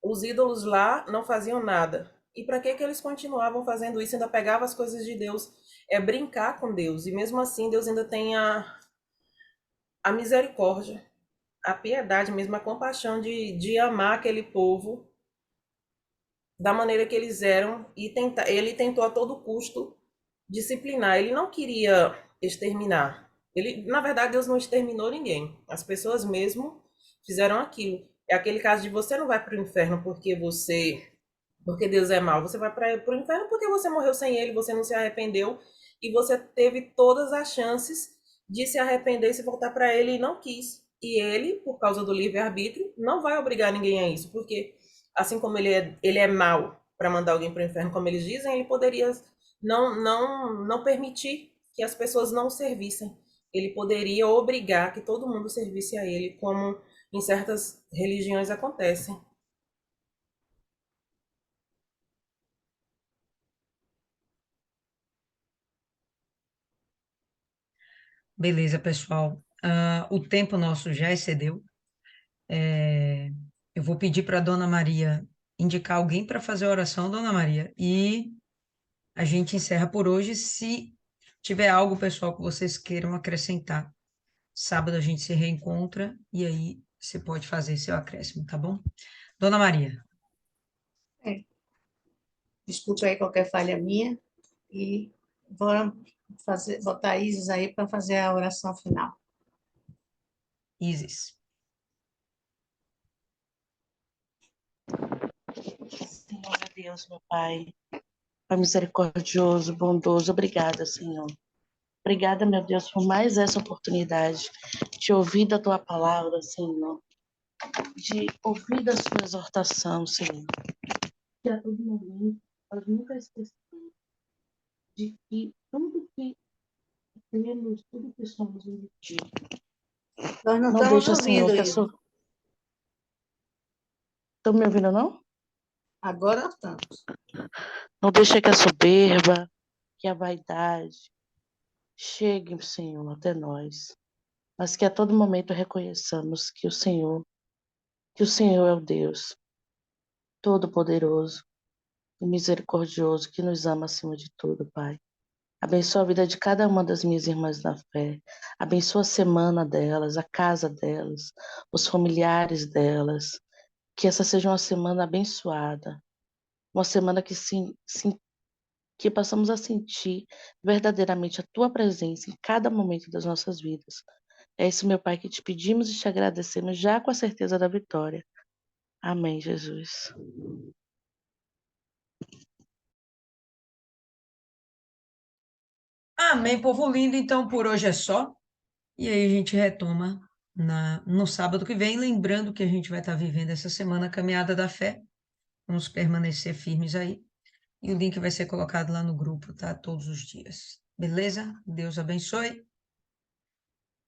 Os ídolos lá não faziam nada. E para que eles continuavam fazendo isso? Ainda pegavam as coisas de Deus. É brincar com Deus. E mesmo assim, Deus ainda tem a misericórdia, a piedade mesmo, a compaixão de amar aquele povo da maneira que eles eram. E ele tentou a todo custo disciplinar. Ele não queria exterminar. Na verdade, Deus não exterminou ninguém. As pessoas mesmo fizeram aquilo. É aquele caso de você não vai para o inferno porque Deus é mau. Você vai para o inferno porque você morreu sem ele, você não se arrependeu e você teve todas as chances de se arrepender e se voltar para ele e não quis. E ele, por causa do livre-arbítrio, não vai obrigar ninguém a isso, porque assim como ele é mau para mandar alguém para o inferno, como eles dizem, ele poderia não permitir que as pessoas não o servissem. Ele poderia obrigar que todo mundo servisse a ele, como em certas religiões acontecem. Beleza, pessoal. O tempo nosso já excedeu. Eu vou pedir para a Dona Maria indicar alguém para fazer a oração, Dona Maria, e a gente encerra por hoje. Se tiver algo, pessoal, que vocês queiram acrescentar, sábado a gente se reencontra e aí você pode fazer seu acréscimo, tá bom? Dona Maria. É, desculpa aí qualquer falha minha e bora botar a Isis aí para fazer a oração final. Isis. Senhor Deus, meu Pai, Pai misericordioso, bondoso, obrigada, Senhor. Obrigada, meu Deus, por mais essa oportunidade de ouvir da Tua palavra, Senhor, de ouvir da Sua exortação, Senhor. Que a todo momento nós nunca esquecemos de que tudo que temos, tudo que somos em Ti. Nós não Não estamos deixa, Senhor, ouvindo que a isso. sua... Estão me ouvindo, não? Agora estamos. Não deixa que a soberba, que a vaidade chegue, Senhor, até nós. Mas que a todo momento reconheçamos que o Senhor é o Deus Todo-Poderoso e misericordioso que nos ama acima de tudo, Pai. Abençoa a vida de cada uma das minhas irmãs na fé. Abençoa a semana delas, a casa delas, os familiares delas. Que essa seja uma semana abençoada. Uma semana que passamos a sentir verdadeiramente a Tua presença em cada momento das nossas vidas. É isso, meu Pai, que te pedimos e te agradecemos já com a certeza da vitória. Amém, Jesus. Amém, povo lindo. Então, por hoje é só. E aí a gente retoma no sábado que vem, lembrando que a gente vai estar vivendo essa semana a caminhada da fé. Vamos permanecer firmes aí. E o link vai ser colocado lá no grupo, tá? Todos os dias. Beleza? Deus abençoe.